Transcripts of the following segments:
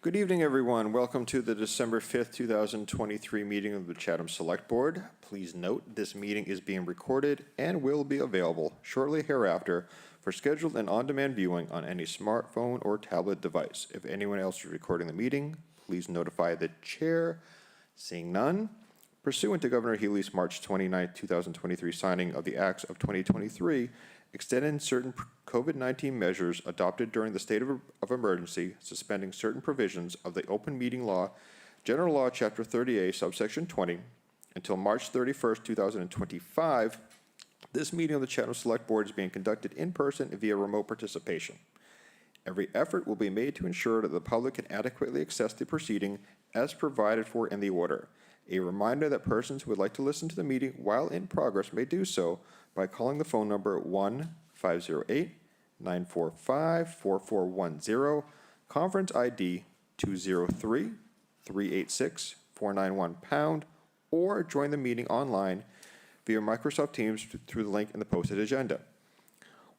Good evening, everyone. Welcome to the December 5th, 2023 meeting of the Chatham Select Board. Please note this meeting is being recorded and will be available shortly hereafter for scheduled and on-demand viewing on any smartphone or tablet device. If anyone else is recording the meeting, please notify the chair. Seeing none, pursuant to Governor Healy's March 29, 2023 signing of the Acts of 2023, extending certain COVID-19 measures adopted during the state of emergency, suspending certain provisions of the Open Meeting Law, General Law, Chapter 30A, subsection 20, until March 31st, 2025, this meeting of the Chatham Select Board is being conducted in person via remote participation. Every effort will be made to ensure that the public can adequately access the proceeding as provided for in the order. A reminder that persons who would like to listen to the meeting while in progress may do so by calling the phone number 1-508-945-4410, conference ID 203-386-491#, or join the meeting online via Microsoft Teams through the link in the posted agenda.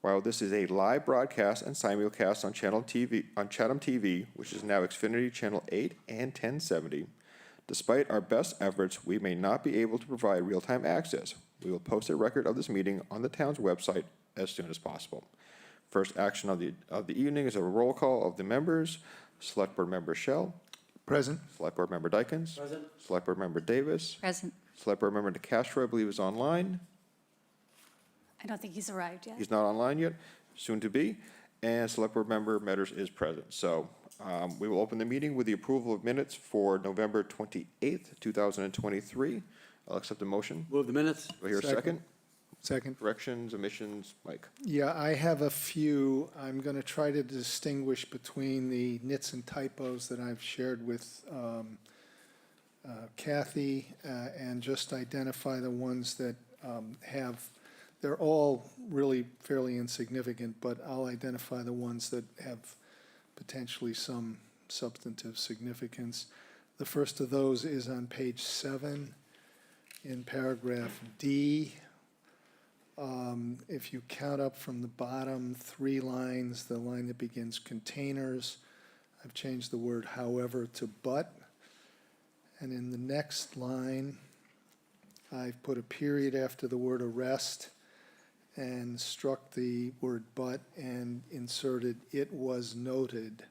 While this is a live broadcast and simulcast on Chatham TV, which is now Xfinity Channel 8 and 1070, despite our best efforts, we may not be able to provide real-time access. We will post a record of this meeting on the town's website as soon as possible. First action of the evening is a roll call of the members. Select Board Member Shell. Present. Select Board Member Dykens. Present. Select Board Member Davis. Present. Select Board Member DeCastro, I believe, is online. I don't think he's arrived yet. He's not online yet, soon to be. And Select Board Member Metters is present. So we will open the meeting with the approval of minutes for November 28th, 2023. I'll accept the motion. Move the minutes. Do I hear a second? Second. Corrections, omissions, Mike. Yeah, I have a few. I'm going to try to distinguish between the nits and typos that I've shared with Kathy and just identify the ones that they're all really fairly insignificant, but I'll identify the ones that have potentially some substantive significance. The first of those is on page 7 in paragraph D. If you count up from the bottom 3 lines, the line that begins containers, I've changed the word however to but. And in the next line, I've put a period after the word arrest and struck the word but and inserted it was noted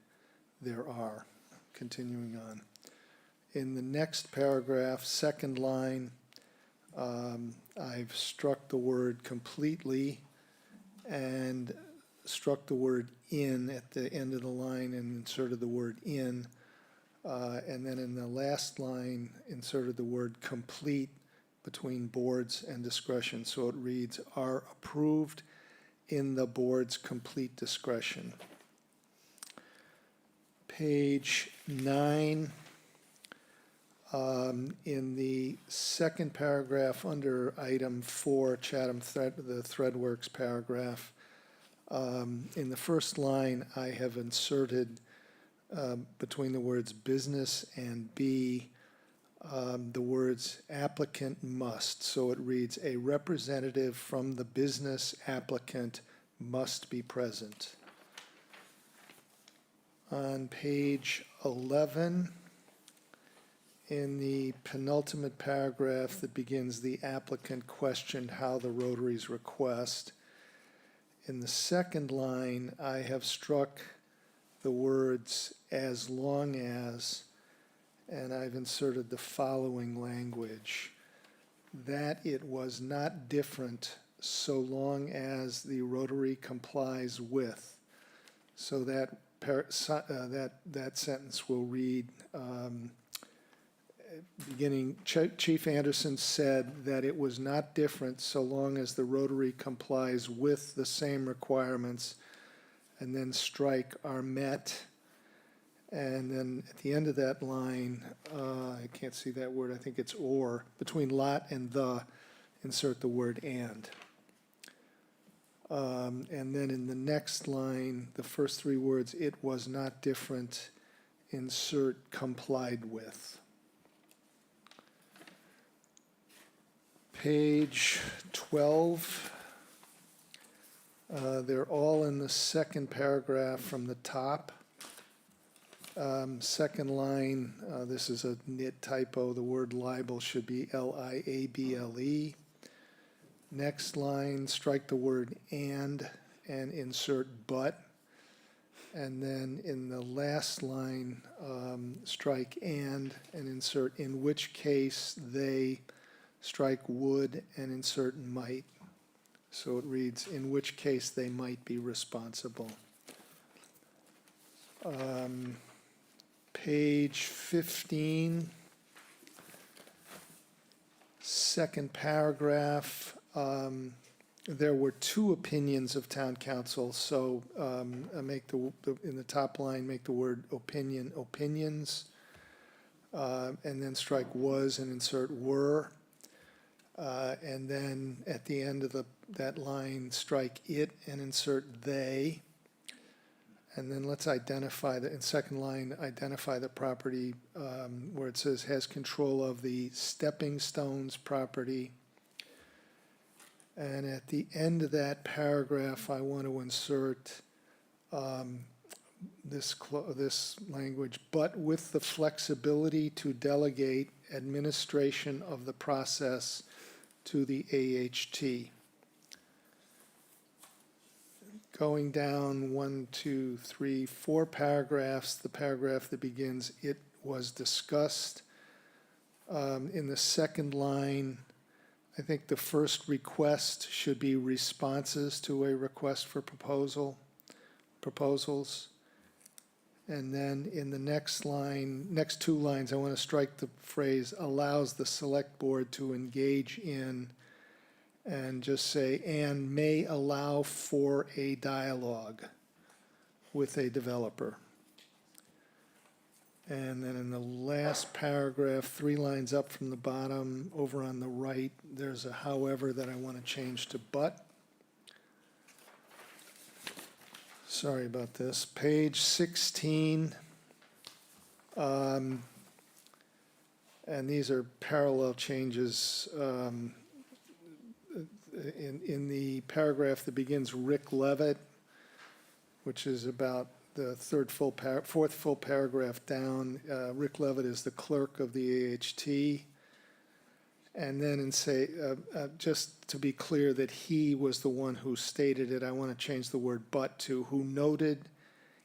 there are. Continuing on. In the next paragraph, second line, I've struck the word completely and struck the word in at the end of the line and inserted the word in. And then in the last line, inserted the word complete between boards and discretion. So it reads, are approved in the board's complete discretion. Page 9. In the second paragraph under item 4, Chatham the ThreadWorks paragraph, in the first line I have inserted between the words business and B the words applicant must. So it reads, a representative from the business applicant must be present. On page 11, in the penultimate paragraph that begins, the applicant questioned how the Rotary's request. In the second line, I have struck the words as long as, and I've inserted the following language, that it was not different so long as the Rotary complies with. So that sentence will read, beginning, Chief Anderson said that it was not different so long as the Rotary complies with the same requirements, and then strike are met. And then at the end of that line, I can't see that word, I think it's or, between lot and the, insert the word and. And then in the next line, the first 3 words, it was not different, insert complied with. Page 12, they're all in the second paragraph from the top. Second line, this is a nit typo. The word libel should be liable. Next line, strike the word and insert but. And then in the last line, strike and insert in which case they, strike would and insert might. So it reads, in which case they might be responsible. Page 15, second paragraph. There were two opinions of town council, so I make in the top line, make the word opinion, opinions, and then strike was and insert were. And then at the end of that line, strike it and insert they. And then let's identify in second line, identify the property where it says has control of the stepping stones property. And at the end of that paragraph, I want to insert this language, but with the flexibility to delegate administration of the process to the AHT. Going down 1, 2, 3, 4 paragraphs, the paragraph that begins, it was discussed. In the second line, I think the first request should be responses to a request for proposals. And then in the next line, next two lines, I want to strike the phrase allows the select board to engage in, and just say, and may allow for a dialogue with a developer. And then in the last paragraph, 3 lines up from the bottom, over on the right, there's a however that I want to change to but. Sorry about this. Page 16. And these are parallel changes. In the paragraph that begins Rick Levitt, which is about the fourth full paragraph down, Rick Levitt is the clerk of the AHT. And then just to be clear that he was the one who stated it, I want to change the word but to who noted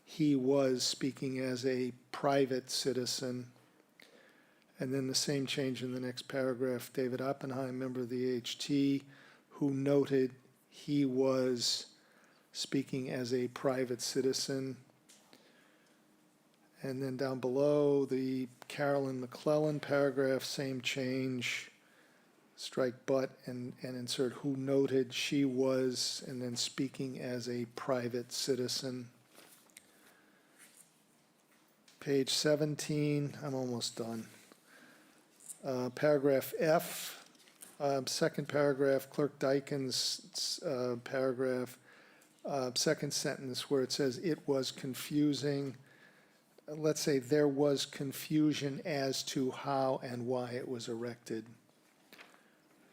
he was speaking as a private citizen. And then the same change in the next paragraph, David Oppenheim, member of the AHT, who noted he was speaking as a private citizen. And then down below, the Carolyn McClellan paragraph, same change. Strike but and insert who noted she was, and then speaking as a private citizen. Page 17, I'm almost done. Paragraph F. Second paragraph, Clerk Dyken's paragraph, second sentence where it says it was confusing. Let's say there was confusion as to how and why it was erected.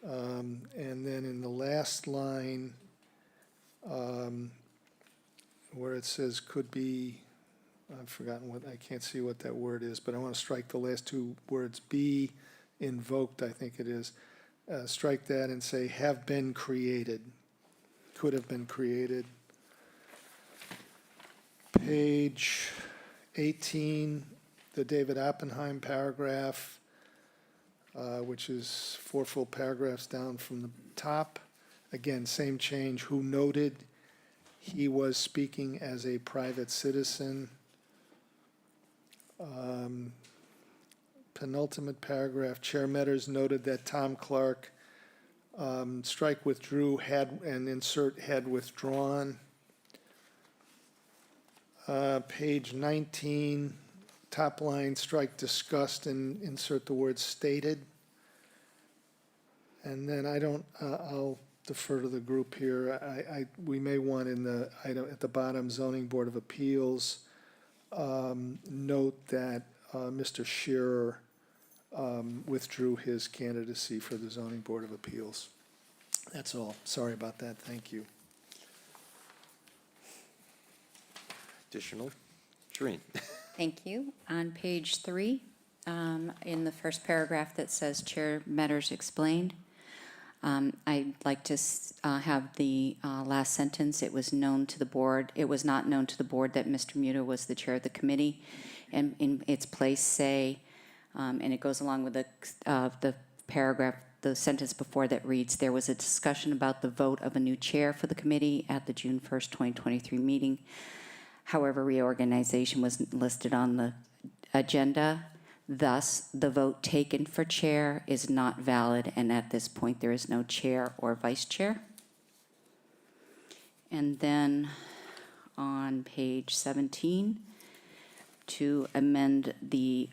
And then in the last line, where it says could be, I've forgotten what, I can't see what that word is, but I want to strike the last two words, be invoked, I think it is. Strike that and say have been created, could have been created. Page 18, the David Oppenheim paragraph, which is 4 full paragraphs down from the top. Again, same change, who noted he was speaking as a private citizen. Penultimate paragraph, Chair Metters noted that Tom Clark, strike withdrew, had, and insert had withdrawn. Page 19, top line, strike discussed and insert the word stated. And then I'll defer to the group here. We may want in the item at the bottom, Zoning Board of Appeals, note that Mr. Shearer withdrew his candidacy for the Zoning Board of Appeals. That's all. Sorry about that. Thank you. Additional? Shereen? Thank you. On page 3, in the first paragraph that says Chair Matters Explained, I'd like to have the last sentence, it was known to the board, it was not known to the board that Mr. Muta was the chair of the committee, and in its place say, and it goes along with the paragraph, the sentence before that reads, there was a discussion about the vote of a new chair for the committee at the June 1st, 2023 meeting. However, reorganization was listed on the agenda. Thus, the vote taken for chair is not valid, and at this point, there is no chair or vice chair. And then on page 17, to amend the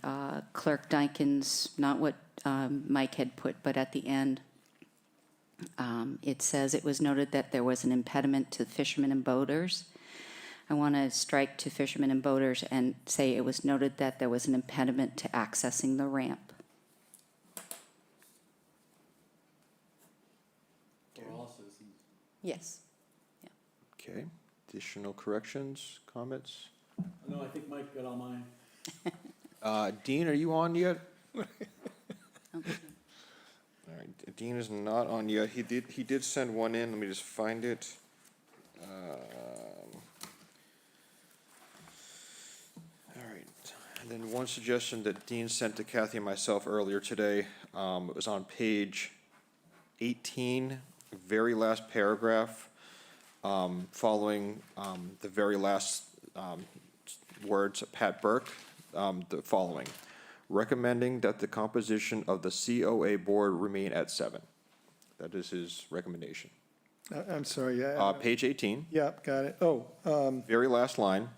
Clerk Dykens, not what Mike had put, but at the end, it says it was noted that there was an impediment to fishermen and boaters. I want to strike to fishermen and boaters and say it was noted that there was an impediment to accessing the ramp. For all citizens. Yes. Okay, additional corrections, comments? No, I think Mike got all mine. Dean, are you on yet? Okay. All right, Dean is not on yet. He did send one in. Let me just find it. All right. And then one suggestion that Dean sent to Kathy and myself earlier today, it was on page 18, very last paragraph, following the very last words of Pat Burke, the following. Recommending that the composition of the COA board remain at 7. That is his recommendation. I'm sorry, Page 18, yeah, got it. Oh, very last line,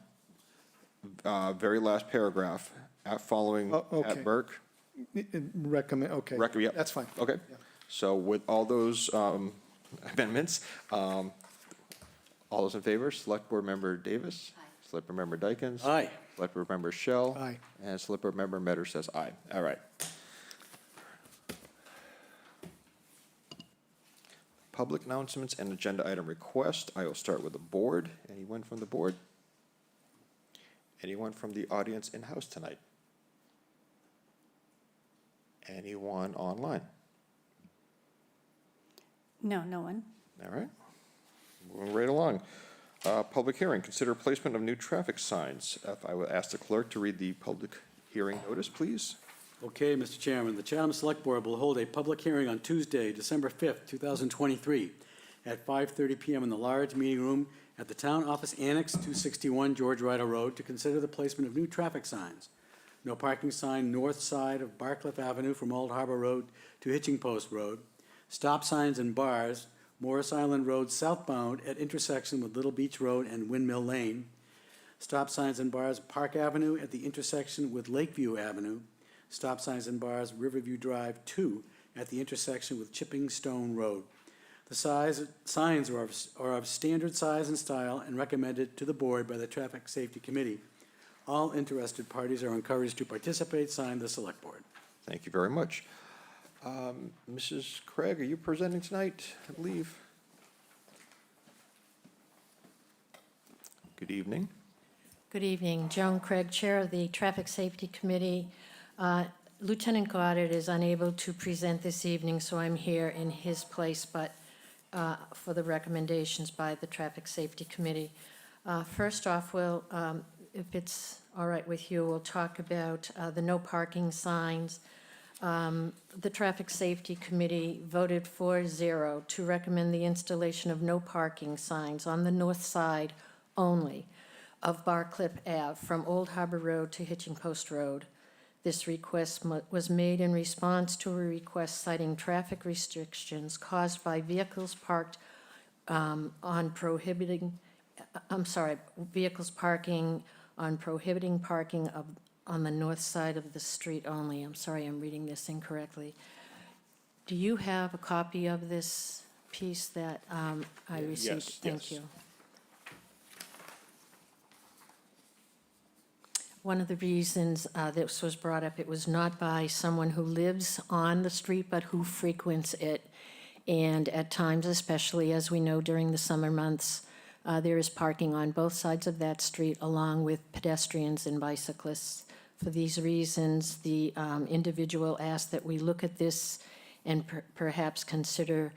very last paragraph, following Oh, okay. Pat Burke. recommend, okay. Yep. That's fine. Okay, Yeah. so with all those amendments, all those in favor, Select Board Member Davis? Aye. Select Board Member Dykens? Aye. Select Board Member Shell? Aye. And Select Board Member Metter says aye. All right. Public announcements and agenda item request. I will start with the board. Anyone from the board? Anyone from the audience in-house tonight? Anyone online? No, no one. All right, moving right along. Public hearing, consider placement of new traffic signs. If I would ask the clerk to read the public hearing notice, please. Okay, Mr. Chairman, the Chatham Select Board will hold a public hearing on Tuesday, December 5th, 2023, at 5:30 PM in the large meeting room at the Town Office Annex, 261 George Ryder Road, to consider the placement of new traffic signs. No parking sign north side of Barcliff Avenue from Old Harbor Road to Hitching Post Road. Stop signs and bars, Morris Island Road southbound at intersection with Little Beach Road and Windmill Lane. Stop signs and bars, Park Avenue at the intersection with Lakeview Avenue. Stop signs and bars, Riverview Drive 2 at the intersection with Chipping Stone Road. The signs are of standard size and style and recommended to the board by the Traffic Safety Committee. All interested parties are encouraged to participate, sign the Select Board. Thank you very much. Mrs. Craig, are you presenting tonight, I believe? Good evening. Good evening. Joan Craig, Chair of the Traffic Safety Committee. Lieutenant Goddard is unable to present this evening, so I'm here in his place, but for the recommendations by the Traffic Safety Committee. First off, if it's all right with you, we'll talk about the no parking signs. The Traffic Safety Committee voted 4-0 to recommend the installation of no parking signs on the north side only of Barcliff Ave from Old Harbor Road to Hitching Post Road. This request was made in response to a request citing traffic restrictions caused by vehicles parked vehicles parking on prohibiting parking on the north side of the street only. I'm sorry, I'm reading this incorrectly. Do you have a copy of this piece that I received? Yes, Thank yes. you. One of the reasons this was brought up, it was not by someone who lives on the street, but who frequents it. And at times, especially as we know during the summer months, There is parking on both sides of that street, along with pedestrians and bicyclists. For these reasons, the individual asked that we look at this and perhaps consider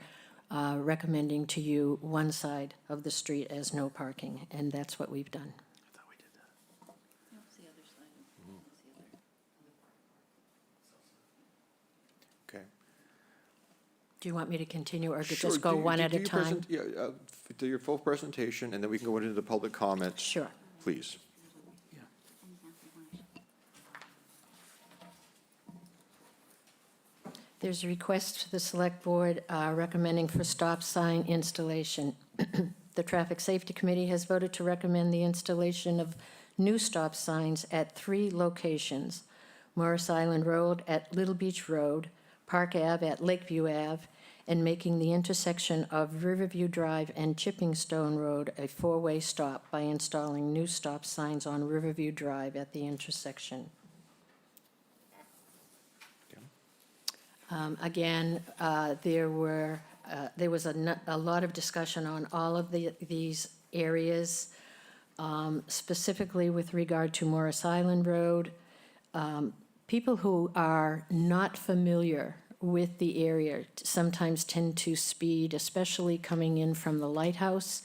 recommending to you one side of the street as no parking, and that's what we've done. I thought we did that. Okay. Do you want me to continue or Sure. just go Do- one do- at do a your time? do your full presentation, and then we can go into the public comments. Sure. Please. There's a request to the Select Board recommending for stop sign installation. The Traffic Safety Committee has voted to recommend the installation of new stop signs at 3 locations: Morris Island Road at Little Beach Road, Park Ave at Lakeview Ave, and making the intersection of Riverview Drive and Chipping Stone Road a 4-way stop by installing new stop signs on Riverview Drive at the intersection. Again, there was a lot of discussion on all of these areas, specifically with regard to Morris Island Road. People who are not familiar with the area sometimes tend to speed, especially coming in from the lighthouse.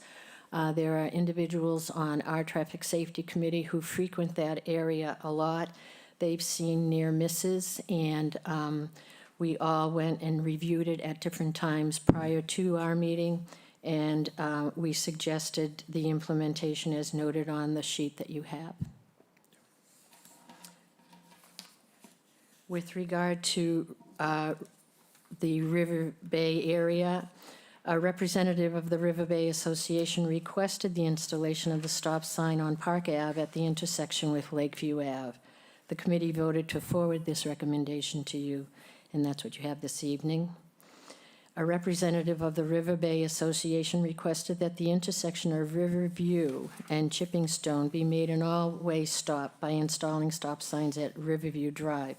There are individuals on our Traffic Safety Committee who frequent that area a lot. They've seen near misses, and we all went and reviewed it at different times prior to our meeting, and we suggested the implementation as noted on the sheet that you have. With regard to the River Bay area, a representative of the River Bay Association requested the installation of the stop sign on Park Ave at the intersection with Lakeview Ave. The committee voted to forward this recommendation to you, and that's what you have this evening. A representative of the River Bay Association requested that the intersection of Riverview and Chipping Stone be made an all-way stop by installing stop signs at Riverview Drive.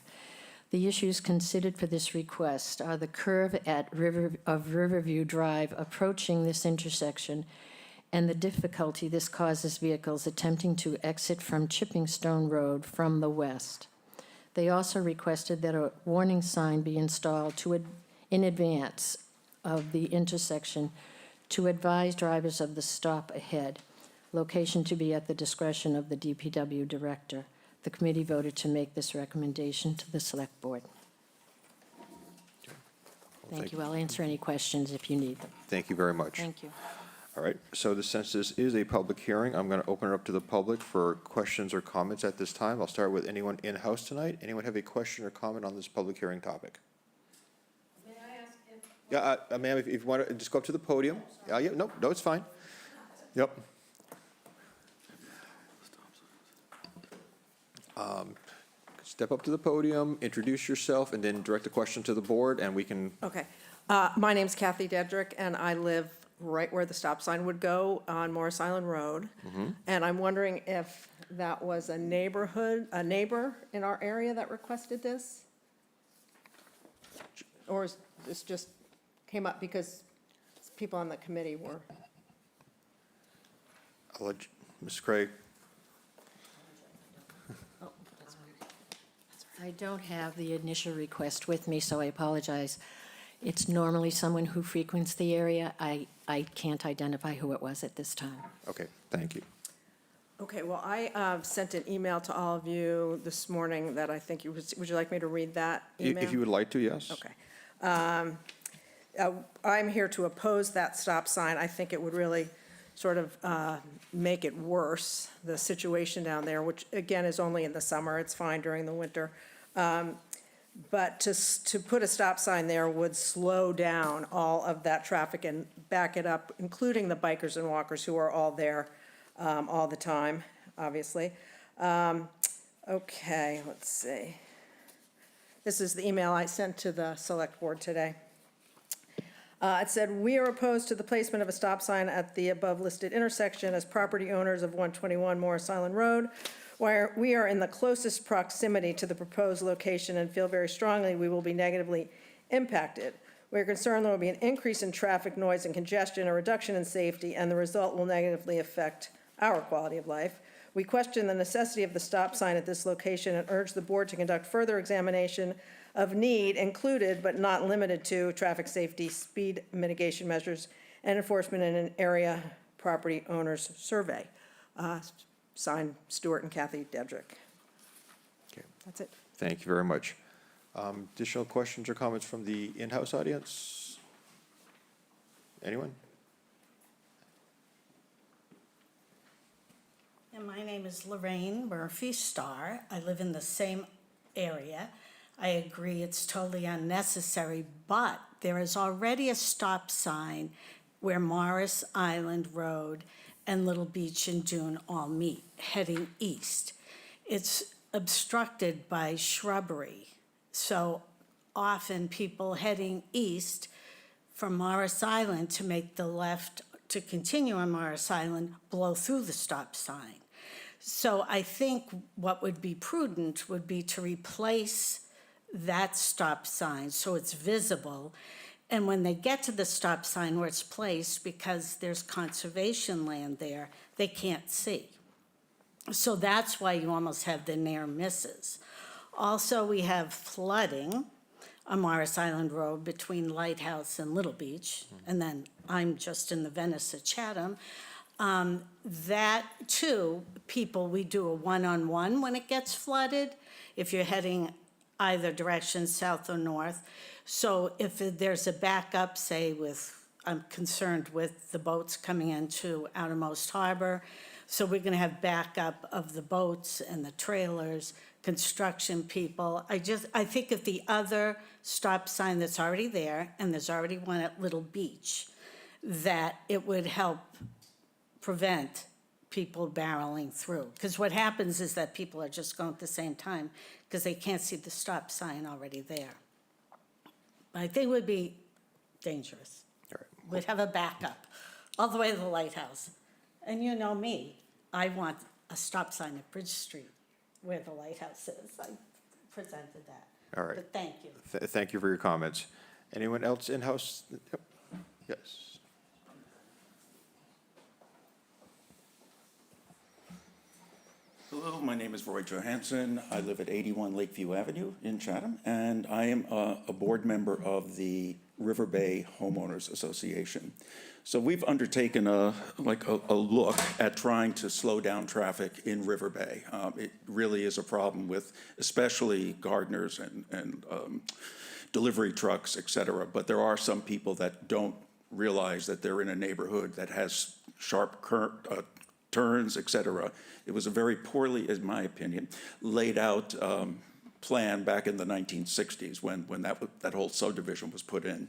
The issues considered for this request are the curve of Riverview Drive approaching this intersection and the difficulty this causes vehicles attempting to exit from Chipping Stone Road from the west. They also requested that a warning sign be installed in advance of the intersection to advise drivers of the stop ahead, location to be at the discretion of the DPW director. The committee voted to make this recommendation to the Select Board. Thank you. I'll answer any questions if you need them. Thank you very much. Thank you. All right, so since this is a public hearing, I'm going to open it up to the public for questions or comments at this time. I'll start with anyone in-house tonight. Anyone have a question or comment on this public hearing topic? May I ask if... Yeah, ma'am, if you want to just go up to the podium. Yeah, no, it's fine. Yep. Step up to the podium, introduce yourself, and then direct the question to the board, and we can... Okay. My name's Kathy Dedrick, and I live right where the stop sign would go on Morris Island Road. And I'm wondering if that was a neighbor in our area that requested this? Or is this just came up because people on the committee were? I'll let Ms. Craig. I don't have the initial request with me, so I apologize. It's normally someone who frequents the area. I can't identify who it was at this time. Okay, thank you. Okay, well, I sent an email to all of you this morning that I think would you like me to read that email? If you would like to, yes. Okay. I'm here to oppose that stop sign. I think it would really sort of make it worse, the situation down there, which again is only in the summer. It's fine during the winter. But to put a stop sign there would slow down all of that traffic and back it up, including the bikers and walkers who are all there all the time, obviously. Okay, let's see. This is the email I sent to the Select Board today. It said, "We are opposed to the placement of a stop sign at the above-listed intersection as property owners of 121 Morris Island Road, where we are in the closest proximity to the proposed location and feel very strongly we will be negatively impacted. We're concerned there will be an increase in traffic noise and congestion, a reduction in safety, and the result will negatively affect our quality of life. We question the necessity of the stop sign at this location and urge the board to conduct further examination of need, included but not limited to traffic safety, speed mitigation measures, and enforcement in an area property owners survey. Signed, Stuart and Kathy Dedrick. Okay. That's it. Thank you very much. Additional questions or comments from the in-house audience? Anyone? And my name is Lorraine Murphy Starr. I live in the same area. I agree it's totally unnecessary, but there is already a stop sign where Morris Island Road and Little Beach and Dune all meet, heading east. It's obstructed by shrubbery, so often people heading east from Morris Island to make the left to continue on Morris Island blow through the stop sign. So I think what would be prudent would be to replace that stop sign so it's visible. And when they get to the stop sign where it's placed, because there's conservation land there, they can't see. So that's why you almost have the near misses. Also, we have flooding on Morris Island Road between Lighthouse and Little Beach, and then I'm just in the Venice at Chatham. That too, we do a one-on-one when it gets flooded, if you're heading either direction, south or north. So if there's a backup, say I'm concerned with the boats coming into Outermost Harbor, so we're gonna have backup of the boats and the trailers, construction people. I think if the other stop sign that's already there, and there's already one at Little Beach, that it would help prevent people barreling through. Because what happens is that people are just going at the same time because they can't see the stop sign already there. I think it would be dangerous. All right. We'd have a backup all the way to the lighthouse. And you know me, I want a stop sign at Bridge Street where the lighthouse is. I presented that. All right. But thank you. Thank you for your comments. Anyone else in-house? Yep. Yes. Hello, my name is Roy Johansson. I live at 81 Lakeview Avenue in Chatham, and I am a board member of the River Bay Homeowners Association. So we've undertaken a look at trying to slow down traffic in River Bay. It really is a problem with especially gardeners and delivery trucks, et cetera. But there are some people that don't realize that they're in a neighborhood that has sharp turns, et cetera. It was a very poorly, in my opinion, laid out plan back in the 1960s when that whole subdivision was put in.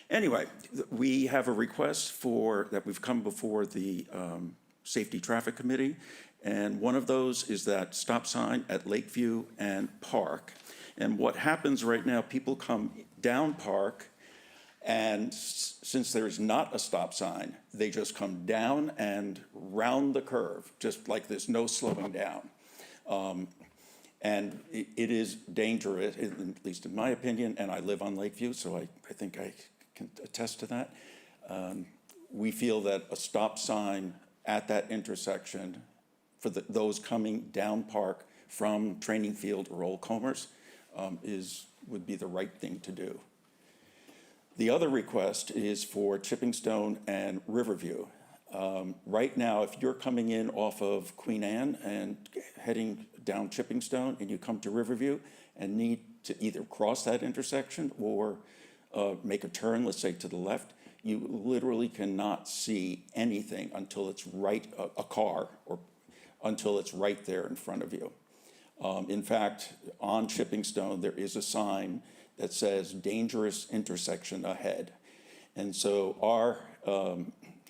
Anyway, we have a request that we've come before the Safety Traffic Committee, and one of those is that stop sign at Lakeview and Park. And what happens right now, people come down Park, and since there's not a stop sign, they just come down and round the curve, just like there's no slowing down. And it is dangerous, at least in my opinion, and I live on Lakeview, so I think I can attest to that. We feel that a stop sign at that intersection for those coming down Park from Training Field or Old Comers would be the right thing to do. The other request is for Chipping Stone and Riverview. Right now, if you're coming in off of Queen Anne and heading down Chipping Stone and you come to Riverview and need to either cross that intersection or make a turn, let's say to the left, you literally cannot see anything until it's a car, or until it's right there in front of you. In fact, on Chipping Stone, there is a sign that says dangerous intersection ahead. And so our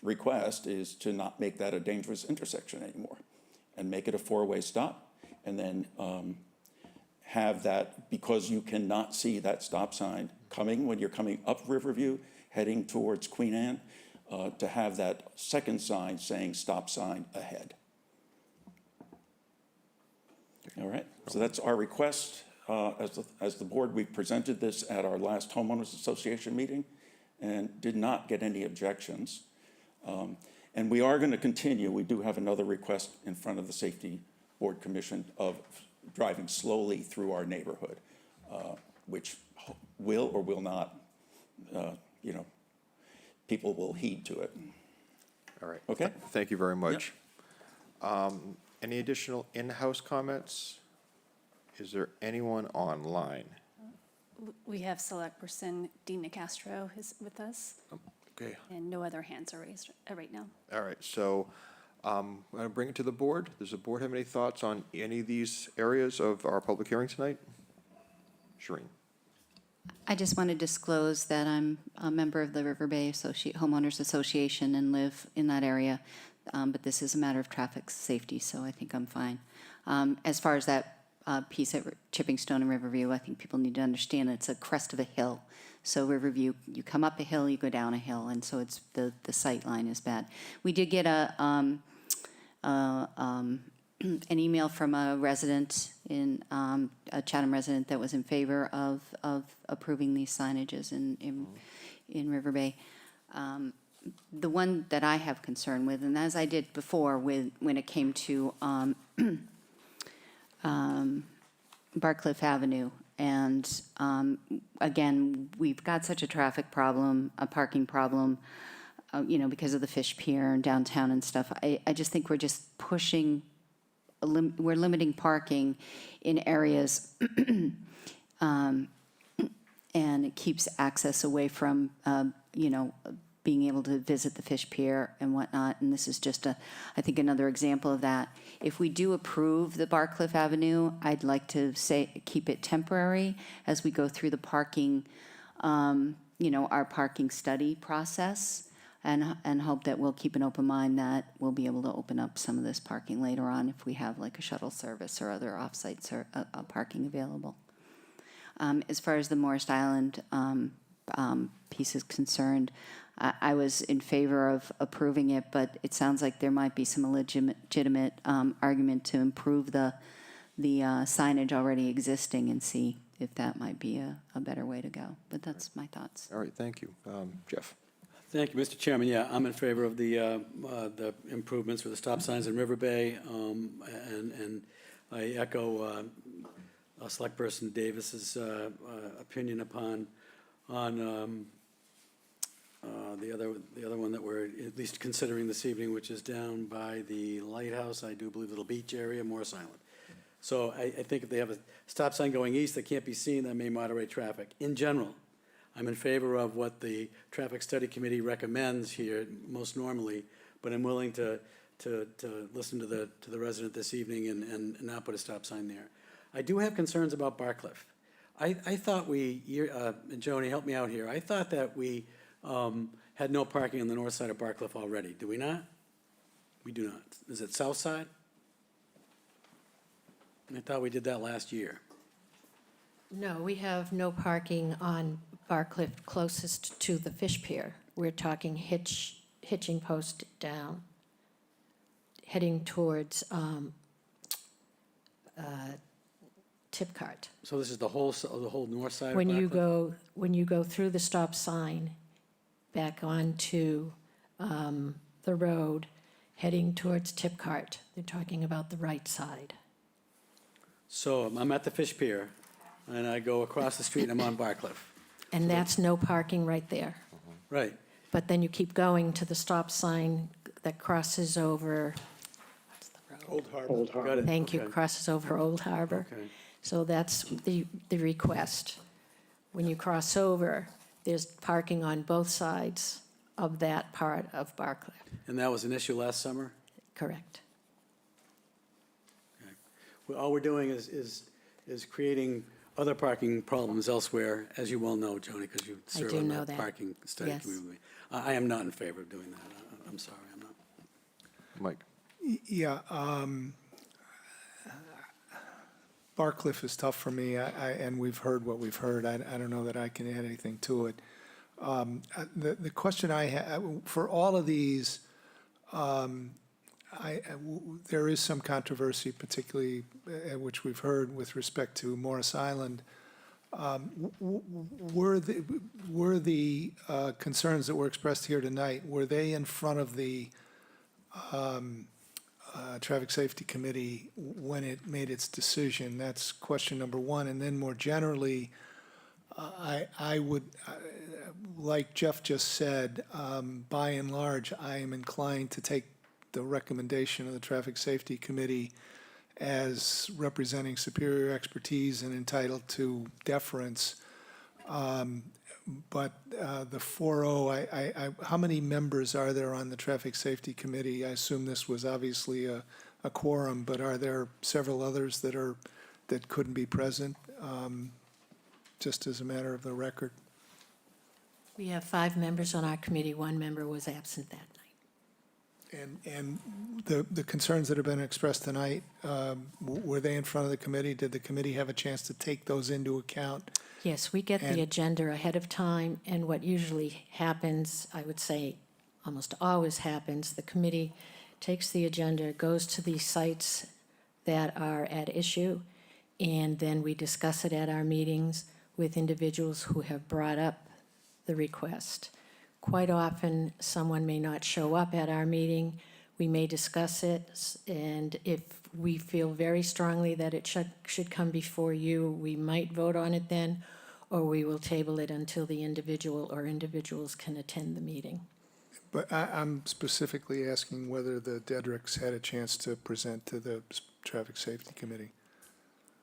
request is to not make that a dangerous intersection anymore and make it a four-way stop, and then have that, because you cannot see that stop sign when you're coming up Riverview, heading towards Queen Anne, to have that second sign saying stop sign ahead. All right, so that's our request. as the board, we presented this at our last homeowners association meeting and did not get any objections. And we are going to continue. We do have another request in front of the Safety Board Commission of driving slowly through our neighborhood, which will or will not, people will heed to it. All right. Okay. Thank you very much. Any additional in-house comments? Is there anyone online? We have Select Person Dean Castro is with us, Okay. and no other hands are raised right now. All right, so I'm going to bring it to the board. Does the board have any thoughts on any of these areas of our public hearing tonight? Shereen? I just want to disclose that I'm a member of the River Bay Homeowners Association and live in that area, but this is a matter of traffic safety, so I think I'm fine. As far as that piece at Chipping Stone and Riverview, I think people need to understand it's a crest of a hill. So Riverview, you come up a hill, you go down a hill, and so it's the sight line is bad. We did get an email from a resident a Chatham resident that was in favor of approving these signages in River Bay. The one that I have concern with, and as I did before when it came to Barcliff Avenue, and again, we've got such a traffic problem, a parking problem, because of the fish pier and downtown and stuff. I just think we're just pushing, we're limiting parking in areas, and it keeps access away from, being able to visit the fish pier and whatnot. And this is just I think another example of that. If we do approve the Barcliff Avenue, I'd like to keep it temporary as we go through the parking, our parking study process, and hope that we'll keep an open mind that we'll be able to open up some of this parking later on if we have like a shuttle service or other off-site parking available. As far as the Morris Island piece is concerned, I was in favor of approving it, but it sounds like there might be some legitimate argument to improve the signage already existing and see if that might be a better way to go. But that's my thoughts. All right, thank you. Jeff? Thank you, Mr. Chairman. Yeah, I'm in favor of the improvements for the stop signs in River Bay, and I echo Select Person Davis's opinion on the other one that we're at least considering this evening, which is down by the lighthouse, I do believe, Little Beach area, Morris Island. So I think if they have a stop sign going east that can't be seen, that may moderate traffic. In general, I'm in favor of what the Traffic Study Committee recommends here most normally, but I'm willing to listen to the resident this evening and not put a stop sign there. I do have concerns about Barcliff. I thought and Joni, help me out here. I thought that we had no parking on the north side of Barcliff already. Do we not? We do not. Is it south side? I thought we did that last year. No, we have no parking on Barcliff closest to the fish pier. We're talking hitching post down, heading towards Tipcart. So this is the whole north side of When Barcliff? you go through the stop sign, back onto the road, heading towards Tipcart, they're talking about the right side. So I'm at the fish pier, and I go across the street and I'm on Barcliff. And that's no parking right there. Right. But then you keep going to the stop sign that crosses over, what's the road? Old Harbor. Got it. Thank you, Okay. crosses over Old Harbor. Okay. So that's the request. When you cross over, there's parking on both sides of that part of Barcliff. And that was an issue last summer? Correct. Well, all we're doing is creating other parking problems elsewhere, as you well know, Joni, because you I serve do on know the that. parking study Yes. committee. I am not in favor of doing that. I'm sorry, I'm not. Mike? Yeah, Barcliff is tough for me, and we've heard what we've heard. I don't know that I can add anything to it. The question I have, for all of these, there is some controversy, particularly, which we've heard with respect to Morris Island. Were the concerns that were expressed here tonight, were they in front of the Traffic Safety Committee when it made its decision? That's question number one. And then more generally, I would, like Jeff just said, by and large, I am inclined to take the recommendation of the Traffic Safety Committee as representing superior expertise and entitled to deference. But the 4-0, how many members are there on the Traffic Safety Committee? I assume this was obviously a quorum, but are there several others that couldn't be present, just as a matter of the record? We have 5 members on our committee. 1 member was absent that night. And the concerns that have been expressed tonight, were they in front of the committee? Did the committee have a chance to take those into account? Yes, we get And- the agenda ahead of time, and what usually happens, I would say almost always happens, the committee takes the agenda, goes to the sites that are at issue, and then we discuss it at our meetings with individuals who have brought up the request. Quite often, someone may not show up at our meeting. We may discuss it, and if we feel very strongly that it should come before you, we might vote on it then, or we will table it until the individual or individuals can attend the meeting. But I'm specifically asking whether the Dedricks had a chance to present to the Traffic Safety Committee.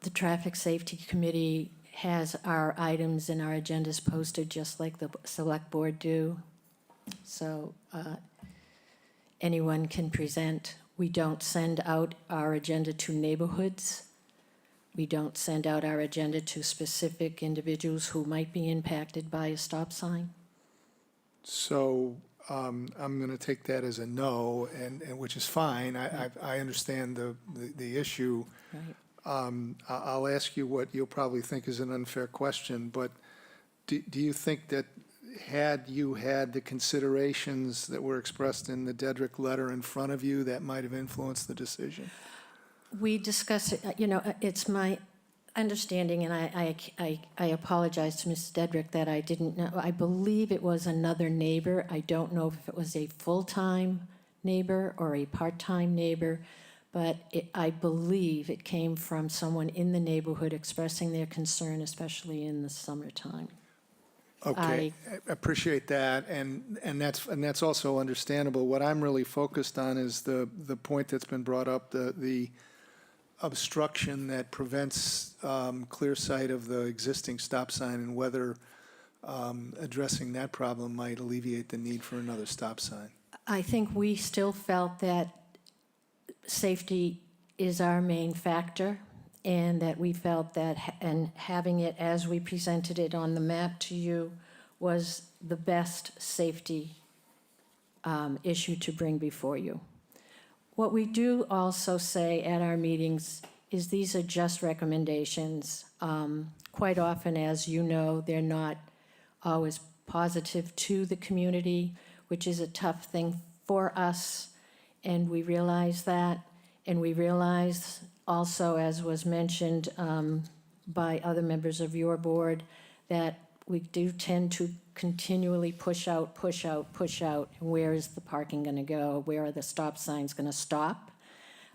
The Traffic Safety Committee has our items and our agendas posted just like the Select Board do. So anyone can present. We don't send out our agenda to neighborhoods. We don't send out our agenda to specific individuals who might be impacted by a stop sign. So I'm going to take that as a no, and which is fine. I understand the issue. Right. I'll ask you what you'll probably think is an unfair question, but do you think that had you had the considerations that were expressed in the Dedrick letter in front of you, that might have influenced the decision? We discuss it, it's my understanding, and I apologize to Mrs. Dedrick that I didn't know. I believe it was another neighbor. I don't know if it was a full-time neighbor or a part-time neighbor, but I believe it came from someone in the neighborhood expressing their concern, especially in the summertime. Okay, I appreciate that, and that's also understandable. What I'm really focused on is the point that's been brought up, the obstruction that prevents clear sight of the existing stop sign, and whether addressing that problem might alleviate the need for another stop sign. I think we still felt that safety is our main factor, and that we felt that, and having it as we presented it on the map to you was the best safety issue to bring before you. What we do also say at our meetings is these are just recommendations. Quite often, as you know, they're not always positive to the community, which is a tough thing for us, and we realize that. And we realize also, as was mentioned by other members of your board, that we do tend to continually push out. Where is the parking going to go? Where are the stop signs going to stop?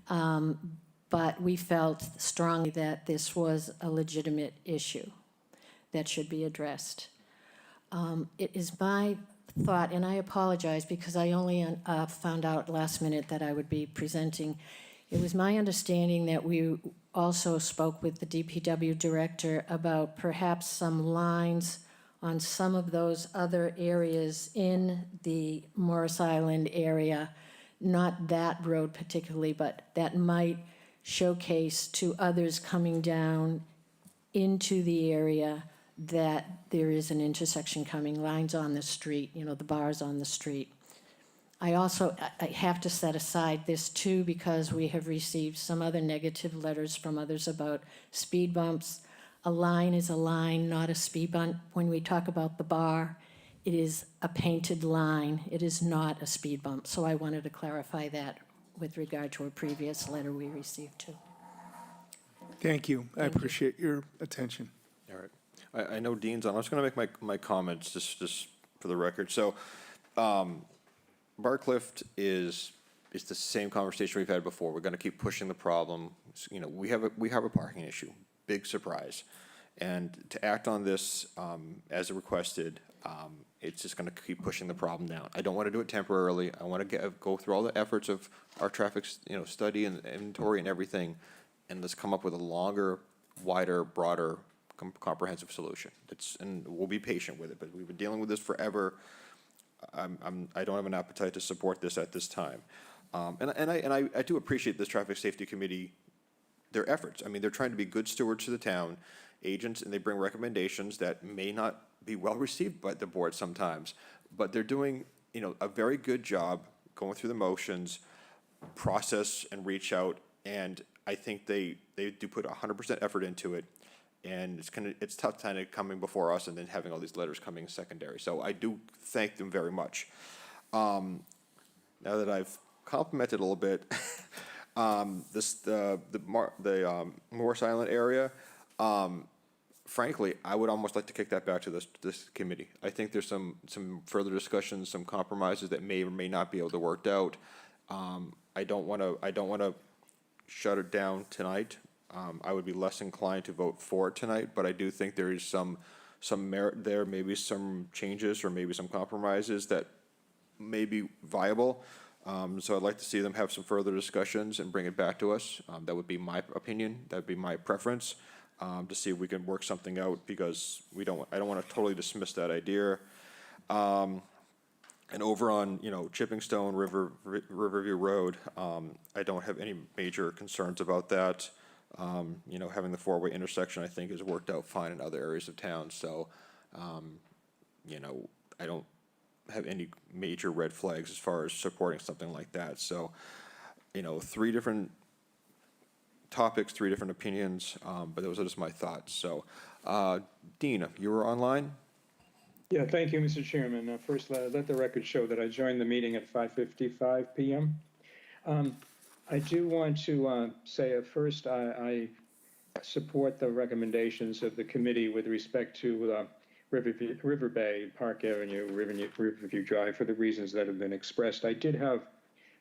But we felt strongly that this was a legitimate issue that should be addressed. It is my thought, and I apologize because I only found out last minute that I would be presenting. It was my understanding that we also spoke with the DPW director about perhaps some lines on some of those other areas in the Morris Island area, not that road particularly, but that might showcase to others coming down into the area that there is an intersection coming, lines on the street, the bars on the street. I have to set aside this too, because we have received some other negative letters from others about speed bumps. A line is a line, not a speed bump. When we talk about the bar, it is a painted line. It is not a speed bump. So I wanted to clarify that with regard to a previous letter we received too. Thank you. I appreciate your attention. All right. I know Dean's on. I'm just going to make my comments just for the record. So, Barcliff is the same conversation we've had before. We're going to keep pushing the problem. You know, we have a parking issue. Big surprise. And to act on this as requested, it's just going to keep pushing the problem down. I don't want to do it temporarily. I want to go through all the efforts of our traffic, study and inventory and everything, and let's come up with a longer, wider, broader, comprehensive solution. And we'll be patient with it, but we've been dealing with this forever. I don't have an appetite to support this at this time. And I do appreciate this Traffic Safety Committee, their efforts. I mean, they're trying to be good stewards to the town, agents, and they bring recommendations that may not be well received by the board sometimes, but they're doing, a very good job going through the motions, process and reach out, and I think they do put 100% effort into it, and it's tough kind of coming before us and then having all these letters coming secondary. So I do thank them very much. Now that I've complimented a little bit, the Morris Island area, frankly, I would almost like to kick that back to this committee. I think there's some further discussions, some compromises that may or may not be able to work out. I don't want to shut it down tonight. I would be less inclined to vote for it tonight, but I do think there is some merit there, maybe some changes or maybe some compromises that may be viable. So I'd like to see them have some further discussions and bring it back to us. That would be my opinion. That would be my preference, to see if we can work something out, because I don't want to totally dismiss that idea. And over on, Chipping Stone Riverview Road, I don't have any major concerns about that. Having the four-way intersection, I think, has worked out fine in other areas of town. So, I don't have any major red flags as far as supporting something like that. So, 3 different topics, 3 different opinions, but those are just my thoughts. So, Dean, you were online? Yeah, thank you, Mr. Chairman. First, let the record show that I joined the meeting at 5:55 p.m. I do want to say first, I support the recommendations of the committee with respect to River Bay, Park Avenue, Riverview Drive, for the reasons that have been expressed. I did have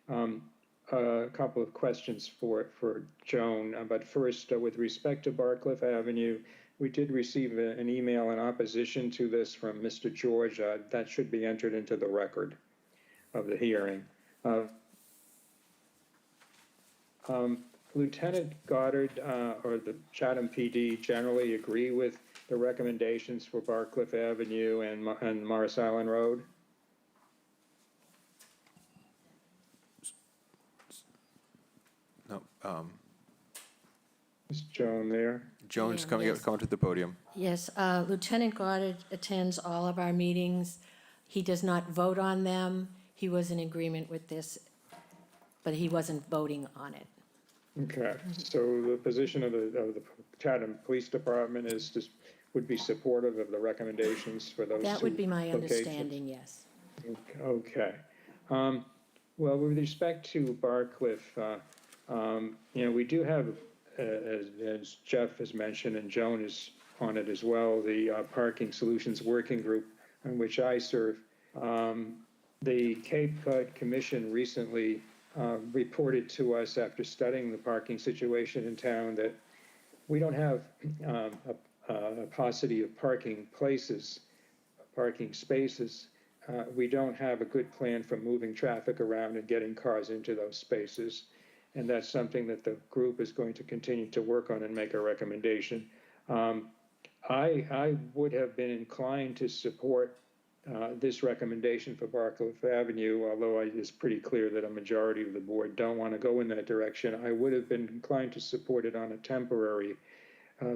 a couple of questions for Joan, but first, with respect to Barcliff Avenue, we did receive an email in opposition to this from Mr. George. That should be entered into the record of the hearing. Lieutenant Goddard or the Chatham PD generally agree with the recommendations for Barcliff Avenue and Morris Island Road? No. Is Joan there? Joan's Yeah, coming yes. to the podium. Yes, Lieutenant Goddard attends all of our meetings. He does not vote on them. He was in agreement with this, but he wasn't voting on it. Okay, so the position of the Chatham Police Department would be supportive of the recommendations for those That two would be my locations? understanding, yes. Okay. Well, with respect to Barcliff, we do have, as Jeff has mentioned, and Joan is on it as well, the Parking Solutions Working Group, on which I serve. The Cape Cod Commission recently reported to us, after studying the parking situation in town, that we don't have a paucity of parking places, parking spaces. We don't have a good plan for moving traffic around and getting cars into those spaces. And that's something that the group is going to continue to work on and make a recommendation. I would have been inclined to support this recommendation for Barcliff Avenue, although it's pretty clear that a majority of the board don't want to go in that direction. I would have been inclined to support it on a temporary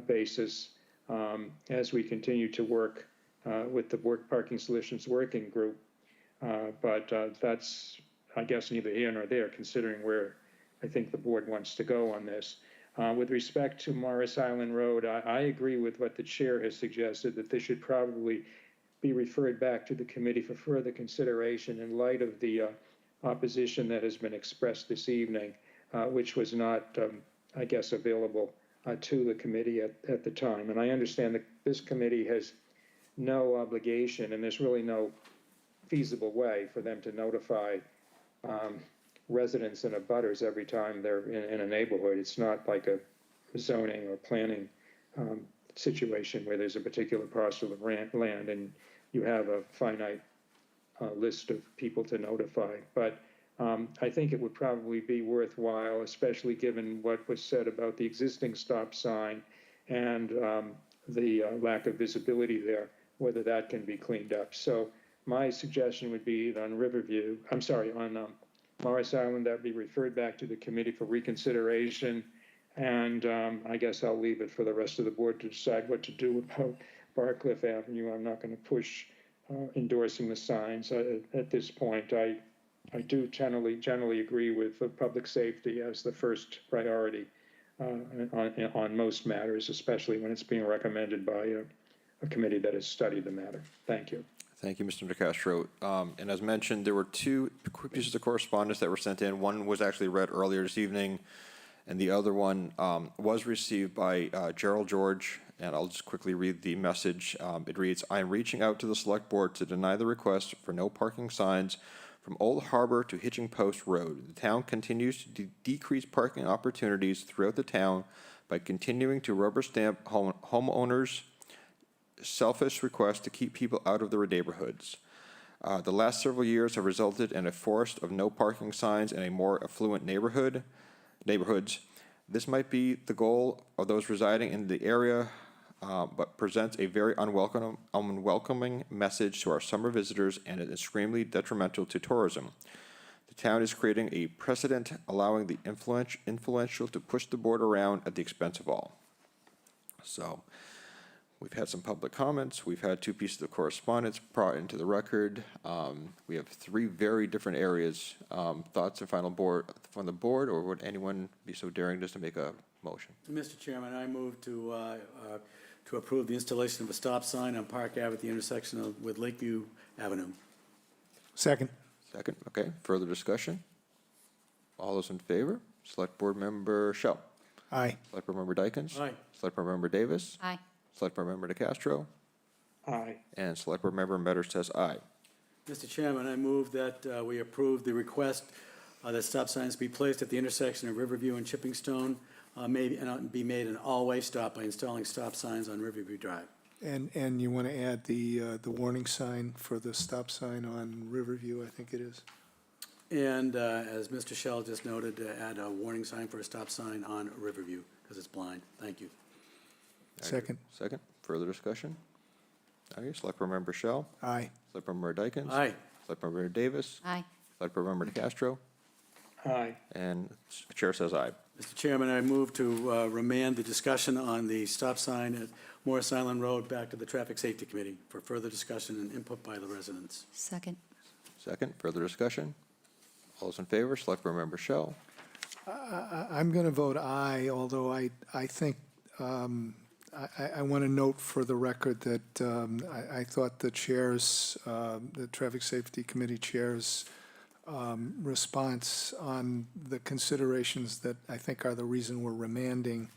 basis as we continue to work with the Parking Solutions Working Group. But that's, I guess, neither here nor there, considering where I think the board wants to go on this. With respect to Morris Island Road, I agree with what the chair has suggested, that this should probably be referred back to the committee for further consideration in light of the opposition that has been expressed this evening, which was not, I guess, available to the committee at the time. And I understand that this committee has no obligation, and there's really no feasible way for them to notify residents and abutters every time they're in a neighborhood. It's not like a zoning or planning situation where there's a particular parcel of land and you have a finite list of people to notify. But I think it would probably be worthwhile, especially given what was said about the existing stop sign and the lack of visibility there, whether that can be cleaned up. So my suggestion would be that on Morris Island, that be referred back to the committee for reconsideration. And I guess I'll leave it for the rest of the board to decide what to do about Barcliff Avenue. I'm not going to push endorsing the signs at this point. I do generally agree with public safety as the first priority on most matters, especially when it's being recommended by a committee that has studied the matter. Thank you. Thank you, Mr. DeCastro. And as mentioned, there were two quick pieces of correspondence that were sent in. One was actually read earlier this evening, and the other one was received by Gerald George, and I'll just quickly read the message. It reads, I am reaching out to the Select Board to deny the request for no parking signs from Old Harbor to Hitching Post Road. The town continues to decrease parking opportunities throughout the town by continuing to rubber stamp homeowners' selfish request to keep people out of their neighborhoods. The last several years have resulted in a forest of no parking signs in a more affluent neighborhoods. This might be the goal of those residing in the area, but presents a very unwelcoming message to our summer visitors and is extremely detrimental to tourism. The town is creating a precedent allowing the influential to push the board around at the expense of all. So, we've had some public comments. We've had two pieces of correspondence brought into the record. We have three very different areas. Thoughts and final board from the board, or would anyone be so daring just to make a motion? Mr. Chairman, I move to approve the installation of a stop sign on Park Ave at the intersection with Lakeview Avenue. Second. Second, okay. Further discussion? All those in favor? Select Board Member Shell. Aye. Select Board Member Dykens. Aye. Select Board Member Davis. Aye. Select Board Member DeCastro. Aye. And Select Board Member Metters says aye. Mr. Chairman, I move that we approve the request that stop signs be placed at the intersection of Riverview and Chippingstone, be made an all-way stop by installing stop signs on Riverview Drive. And you want to add the warning sign for the stop sign on Riverview, I think it is. And as Mr. Shell just noted, add a warning sign for a stop sign on Riverview, because it's blind. Thank you. Second. Second, further discussion? Okay, Select Board Member Shell. Aye. Select Board Member Dykens. Aye. Select Board Member Davis. Aye. Select Board Member DeCastro. Aye. And Chair says aye. Mr. Chairman, I move to remand the discussion on the stop sign at Morris Island Road back to the Traffic Safety Committee for further discussion and input by the residents. Second. Second, further discussion? All those in favor, Select Board Member Shell. I'm going to vote aye, although I think, I want to note for the record that I thought the Traffic Safety Committee Chair's response on the considerations that I think are the reason we're remanding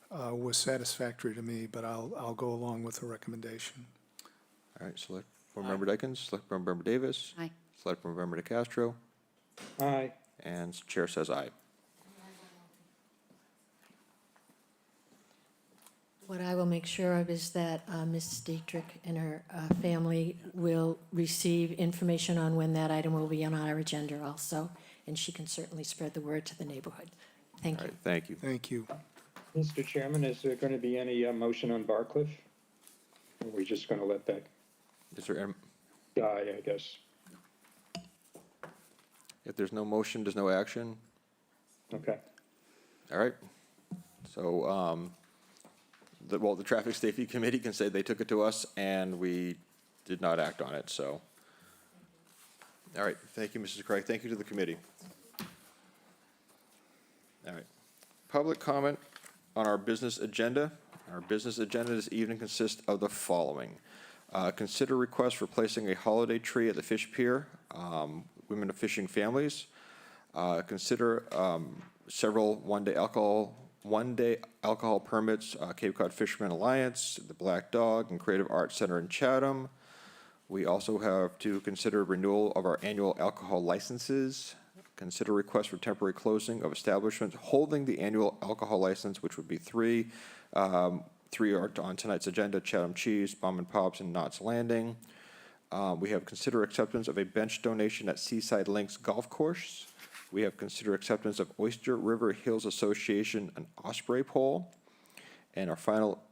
was satisfactory to me, but I'll go along with the recommendation. All right, Select Board Member Dykens, Select Board Member Davis. Aye. Select Board Member DeCastro. Aye. And Chair says aye. What I will make sure of is that Ms. Dietrich and her family will receive information on when that item will be on our agenda also, and she can certainly spread the word to the neighborhood. Thank All you. right, thank you. Thank you. Mr. Chairman, is there going to be any motion on Barcliff? Or are we just going to let that Is there, die, I guess? if there's no motion, there's no action? Okay. All right. So, the Traffic Safety Committee can say they took it to us and we did not act on it, so. All right, thank you, Mrs. Craig. Thank you to the committee. All right. Public comment on our business agenda. Our business agenda this evening consists of the following. Consider request for placing a holiday tree at the Fish Pier. Women of Fishing Families. Consider several one-day alcohol permits, Cape Cod Fishermen Alliance, the Black Dog, and Creative Arts Center in Chatham. We also have to consider renewal of our annual alcohol licenses, consider request for temporary closing of establishments holding the annual alcohol license, which would be three. Three are on tonight's agenda: Chatham Cheese, Bomb and Pops, and Knott's Landing. We have consider acceptance of a bench donation at Seaside Links Golf Course. We have consider acceptance of Oyster River Hills Association an osprey pole. And our final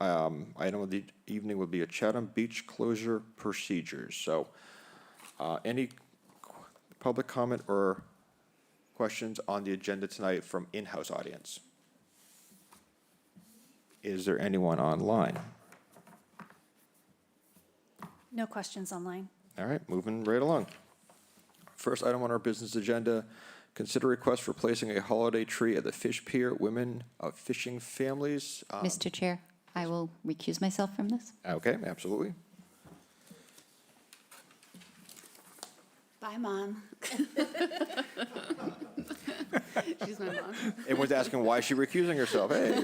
item of the evening would be a Chatham Beach closure procedures. So any public comment or questions on the agenda tonight from in-house audience? Is there anyone online? No questions online. All right, moving right along. First item on our business agenda, consider request for placing a holiday tree at the Fish Pier Women of Fishing Families. Mr. Chair, I will recuse myself from this. Okay, absolutely. Bye, Mom. She's my mom. Everyone's asking why is she recusing herself. Hey,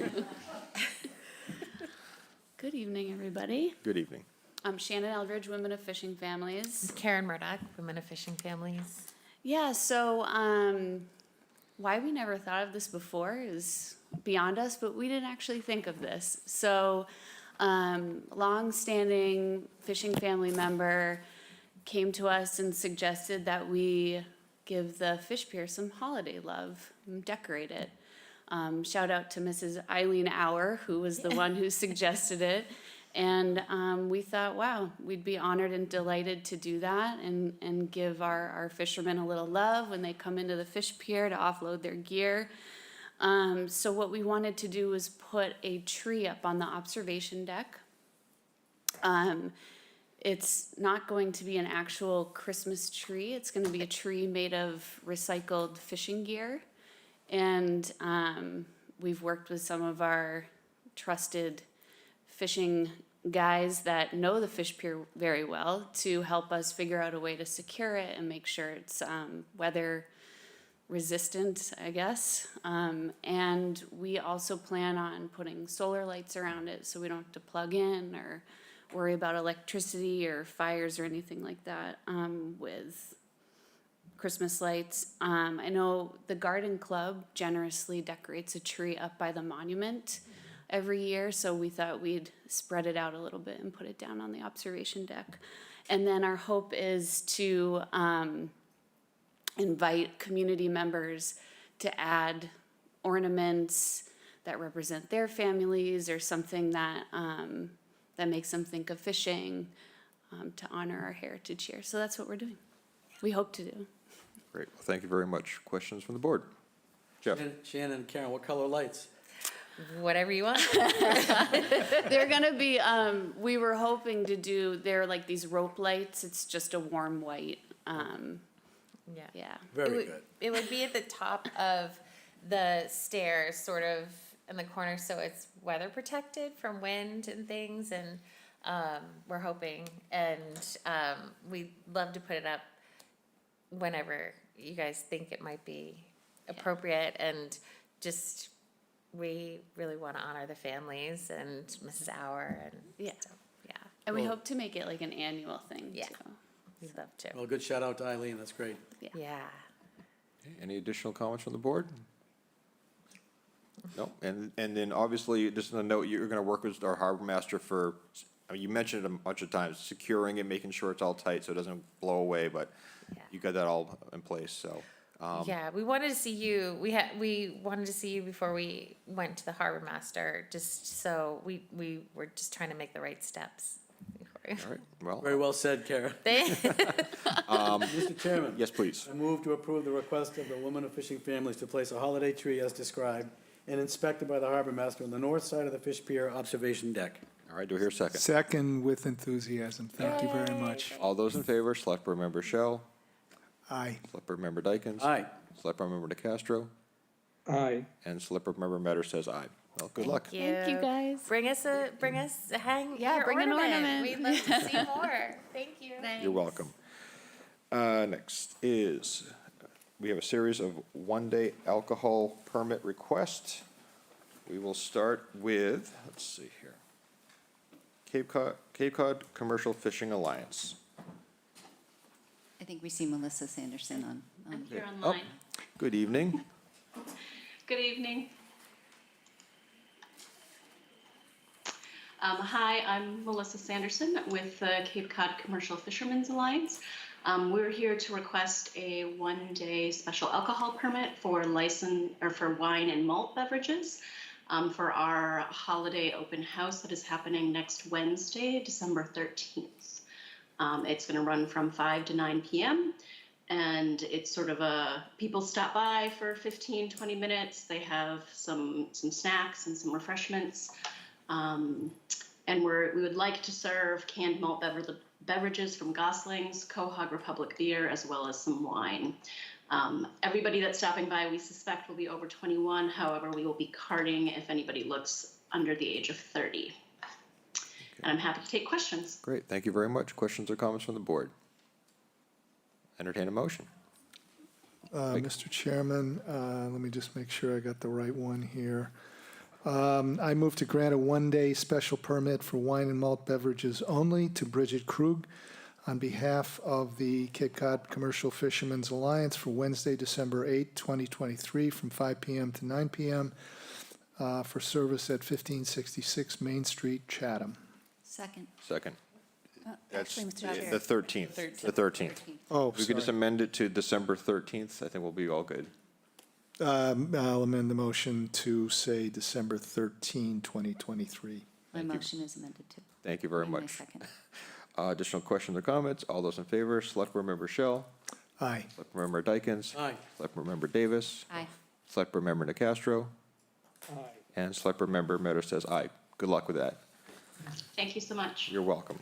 Good evening, everybody. good evening. I'm Shannon Eldridge, Women of Fishing Families. Karen Murdoch, Women of Fishing Families. Yeah, so why we never thought of this before is beyond us, but we didn't actually think of this. So long-standing fishing family member came to us and suggested that we give the fish pier some holiday love, and decorate it. Shout out to Mrs. Eileen Auer, who was the one who suggested it. And we thought, wow, we'd be honored and delighted to do that and give our fishermen a little love when they come into the fish pier to offload their gear. So what we wanted to do was put a tree up on the observation deck. It's not going to be an actual Christmas tree. It's going to be a tree made of recycled fishing gear. And we've worked with some of our trusted fishing guys that know the fish pier very well to help us figure out a way to secure it and make sure it's weather resistant, I guess. And we also plan on putting solar lights around it so we don't have to plug in or worry about electricity or fires or anything like that with Christmas lights. I know the Garden Club generously decorates a tree up by the monument every year, so we thought we'd spread it out a little bit and put it down on the observation deck. And then our hope is to invite community members to add ornaments that represent their families or something that that makes them think of fishing to honor our heritage here. So that's what we're doing. We hope to do. Great, well, thank you very much. Questions from the board? Jeff? Shannon and Karen, what color lights? Whatever you want. They're gonna be, we were hoping to do, they're like these rope lights. It's just a warm white. Yeah. Yeah. Very It would- good. It would be at the top of the stairs, sort of in the corner, so it's weather protected from wind and things, and we're hoping, and we'd love to put it up whenever you guys think it might be appropriate, and just, we really want to honor the families and Mrs. Auer, and Yeah. so, yeah, And we Cool. hope to make it like an annual thing Yeah. too. we'd love to. Well, good shout out to Eileen, that's great. Yeah. Okay, any additional comments from the board? No, and then obviously, just a note, you're gonna work with our harbor master for, I mean, you mentioned it a bunch of times, securing it, making sure it's all tight so it doesn't blow away, but Yeah. you got that all in place, so. Yeah, we wanted to see you, we wanted to see you before we went to the harbor master, just so we were just trying to make the right steps. All right, well, Very well said, Karen. Mr. Chairman. yes, please. I move to approve the request of the Women of Fishing Families to place a holiday tree as described and inspected by the harbor master on the north side of the fish pier observation deck. All right, do I hear a second? Second with enthusiasm. Thank you very much. All those in favor, Select Board Member Shell, Aye. Select Board Member Dykens. Aye. Select Board Member DeCastro, Aye. and Select Board Member Metter says aye. Well, good luck. Thank you, guys. Bring us hang Yeah, your bring an ornament. We'd love to see more. Thank you. You're welcome. Next is, we have a series of one-day alcohol permit requests. We will start with, let's see here, Cape Cod Commercial Fishing Alliance. I think we see Melissa Sanderson on. I'm here Oh, online. good evening. Good evening. Hi, I'm Melissa Sanderson with the Cape Cod Commercial Fishermen's Alliance. We're here to request a one-day special alcohol permit for wine and malt beverages for our holiday open house that is happening next Wednesday, December 13th. It's going to run from 5 to 9 p.m. And it's sort of people stop by for 15, 20 minutes. They have some snacks and some refreshments. And we would like to serve canned malt beverages from Gosling's, Quahog Republic beer, as well as some wine. Everybody that's stopping by, we suspect, will be over 21. However, we will be carding if anybody looks under the age of 30. And I'm happy to take questions. Great, thank you very much. Questions or comments from the board? Entertain a motion. Mr. Chairman, let me just make sure I got the right one here. I move to grant a one-day special permit for wine and malt beverages only to Bridget Krug on behalf of the Cape Cod Commercial Fishermen's Alliance for Wednesday, December 8, 2023, from 5 p.m. to 9 p.m. For service at 1566 Main Street, Chatham. Second. Second. That's Actually, Mr. Chair. the 13th. The 13th. Oh, We could just sorry. amend it to December 13th. I think we'll be all good. I'll amend the motion to say December 13, 2023. My Thank you. motion is amended to. Thank you very and my much. second. Additional questions or comments? All those in favor, Select Board Member Shell, Aye. Select Board Member Dykens, Aye. Select Board Member Davis, Aye. Select Board Member Nacastro, Aye. and Select Board Member Metter says aye. Good luck with that. Thank you so much. You're welcome.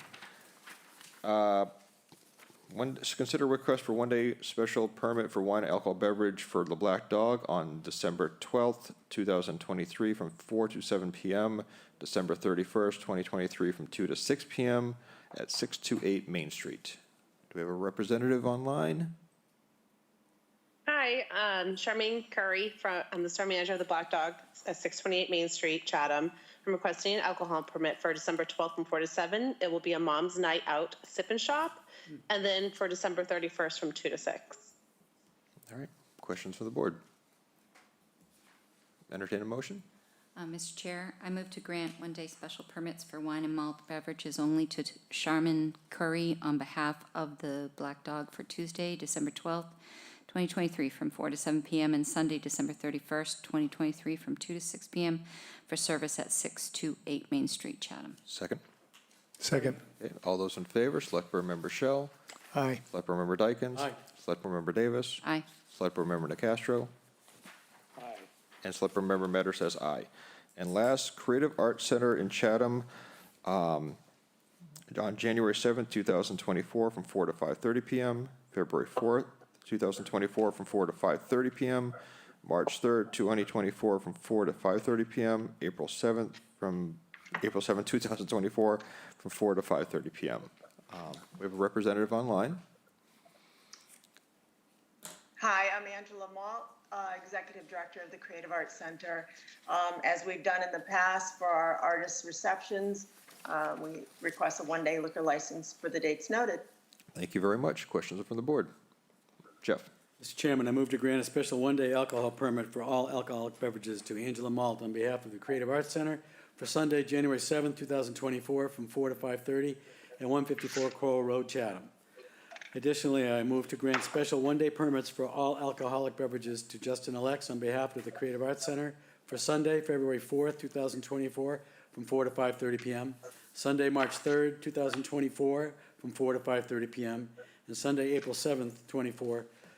Consider request for one-day special permit for wine and alcohol beverage for the Black Dog on December 12th, 2023, from 4 to 7 p.m., December 31st, 2023, from 2 to 6 p.m. at 628 Main Street. Do we have a representative online? Hi, Charmaine Curry I'm the store manager of the Black Dog at 628 Main Street, Chatham. I'm requesting an alcohol permit for December 12th from 4 to 7. It will be a mom's night out sip and shop. And then for December 31st from 2 to 6. All right, questions for the board? Entertain a motion? Mr. Chair, I move to grant one-day special permits for wine and malt beverages only to Charmin Curry on behalf of the Black Dog for Tuesday, December 12th, 2023, from 4 to 7 p.m. and Sunday, December 31st, 2023, from 2 to 6 p.m. for service at 628 Main Street, Chatham. Second. Second. Okay, all those in favor, Select Board Member Shell, Aye. Select Board Member Dykens. Aye. Select Board Member Davis. Aye. Select Board Member Nacastro. Aye. And Select Board Member Metter says aye. And last, Creative Arts Center in Chatham, on January 7th, 2024, from 4 to 5:30 p.m., February 4th, 2024, from 4 to 5:30 p.m., March 3rd, 2024, from 4 to 5:30 p.m., April 7th, 2024, from 4 to 5:30 p.m. We have a representative online. Hi, I'm Angela Malt, Executive Director of the Creative Arts Center. As we've done in the past for our artists' receptions, we request a one-day liquor license for the dates noted. Thank you very much. Questions from the board? Jeff? Mr. Chairman, I move to grant a special one-day alcohol permit for all alcoholic beverages to Angela Malt on behalf of the Creative Arts Center for Sunday, January 7th, 2024, from 4 to 5:30 at 154 Coral Road, Chatham. Additionally, I move to grant special one-day permits for all alcoholic beverages to Justin Alex on behalf of the Creative Arts Center for Sunday, February 4th, 2024, from 4 to 5:30 p.m., Sunday, March 3rd, 2024, from 4 to 5:30 p.m., and Sunday, April 7th,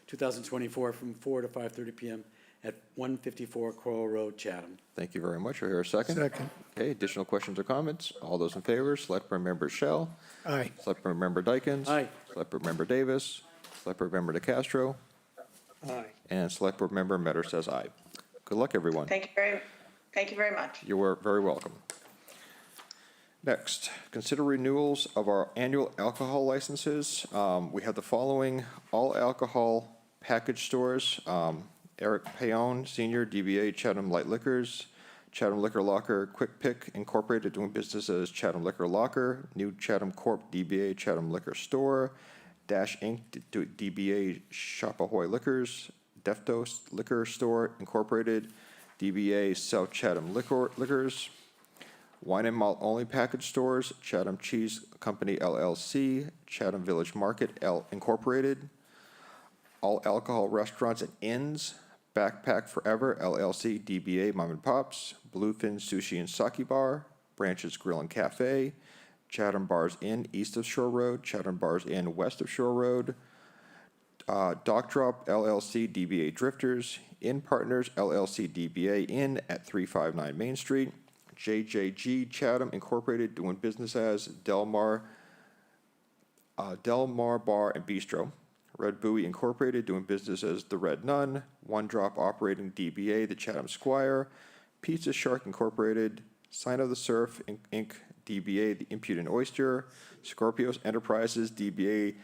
2024, from 4 to 5:30 p.m. at 154 Coral Road, Chatham. Thank you very much. I hear a second. Second. Okay, additional questions or comments? All those in favor, Select Board Member Shell, Aye. Select Board Member Dykens. Aye. Select Board Member Davis, Select Board Member DeCastro, Aye. and Select Board Member Metter says aye. Good luck, everyone. Thank you very much. You are very welcome. Next, consider renewals of our annual alcohol licenses. We have the following all alcohol package stores. Eric Payon, Senior, DBA Chatham Light Liquors, Chatham Liquor Locker, Quick Pick Incorporated, doing business as Chatham Liquor Locker, New Chatham Corp., DBA Chatham Liquor Store, Dash Inc., DBA Shop Ahoy Liquors, Deftos Liquor Store Incorporated, DBA South Chatham Liquors, Wine and Malt Only Package Stores, Chatham Cheese Company LLC, Chatham Village Market Incorporated, All Alcohol Restaurants and Inns, Backpack Forever LLC, DBA Mom and Pops, Bluefin Sushi and Sake Bar, Branches Grill and Cafe, Chatham Bars Inn East of Shore Road, Chatham Bars Inn West of Shore Road, Dock Drop LLC, DBA Drifters, Inn Partners LLC, DBA Inn at 359 Main Street, JJG Chatham Incorporated, doing business as Del Mar Bar and Bistro, Red Buoy Incorporated, doing business as The Red Nun, One Drop Operating, DBA The Chatham Squire, Pizza Shark Incorporated, Sign of the Surf Inc., DBA The Impudent Oyster, Scorpios Enterprises, DBA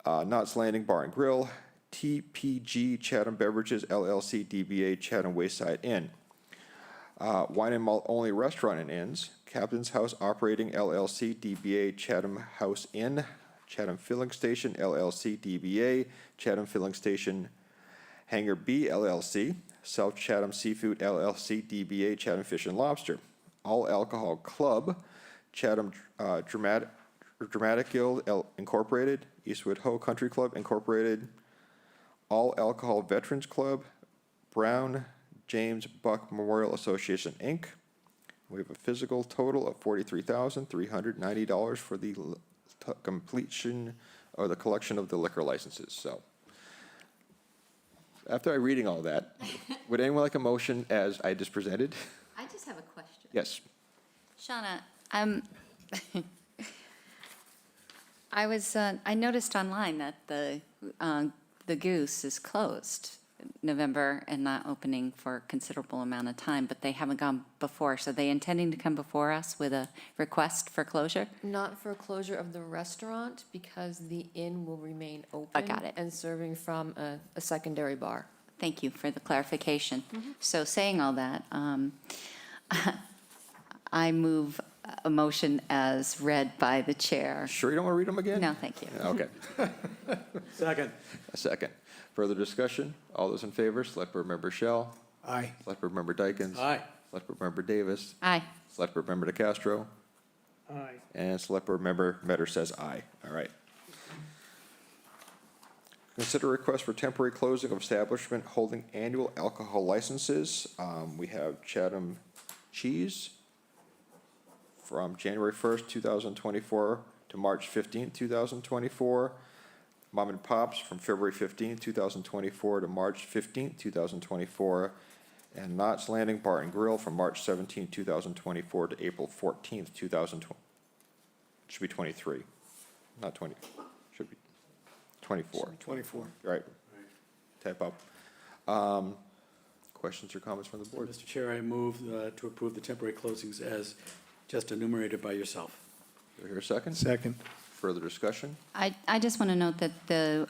Knott's Landing Bar and Grill, TPG Chatham Beverages LLC, DBA Chatham Wayside Inn. Wine and Malt Only Restaurant and Inns, Captain's House Operating LLC, DBA Chatham House Inn, Chatham Filling Station LLC, DBA Chatham Filling Station, Hangar B LLC, South Chatham Seafood LLC, DBA Chatham Fish and Lobster, All Alcohol Club, Chatham Dramatic Guild Incorporated, Eastwood Ho Country Club Incorporated, All Alcohol Veterans Club, Brown James Buck Memorial Association, Inc. We have a physical total of $43,390 for the completion or the collection of the liquor licenses. So, after I reading all that, would anyone like a motion as I just presented? I just have a question. Yes. Shauna, I noticed online that the Goose is closed in November and not opening for a considerable amount of time, but they haven't gone before. So they intending to come before us with a request for closure? Not for closure of the restaurant, because the inn will remain open. I got it. And serving from a secondary bar. Thank you for the clarification. So saying all that, I move a motion as read by the chair. Sure you don't want to read them again? No, thank you. Okay. Second. A second. Further discussion? All those in favor, Select Board Member Shell. Aye. Select Board Member Dykens. Aye. Select Board Member Davis. Aye. Select Board Member DeCastro. Aye. And Select Board Member Metter says aye. All right. Consider request for temporary closing of establishment holding annual alcohol licenses. We have Chatham Cheese from January 1st, 2024 to March 15th, 2024. Mom and Pops from February 15th, 2024 to March 15th, 2024. And Knott's Landing Bar and Grill from March 17th, 2024 to April 14th, 2020. Should be 23, not 20. Should be 24. 24. Right. Type up. Questions or comments from the board? Mr. Chair, I move to approve the temporary closings as just enumerated by yourself. Do I hear a second? Second. Further discussion? I just want to note that the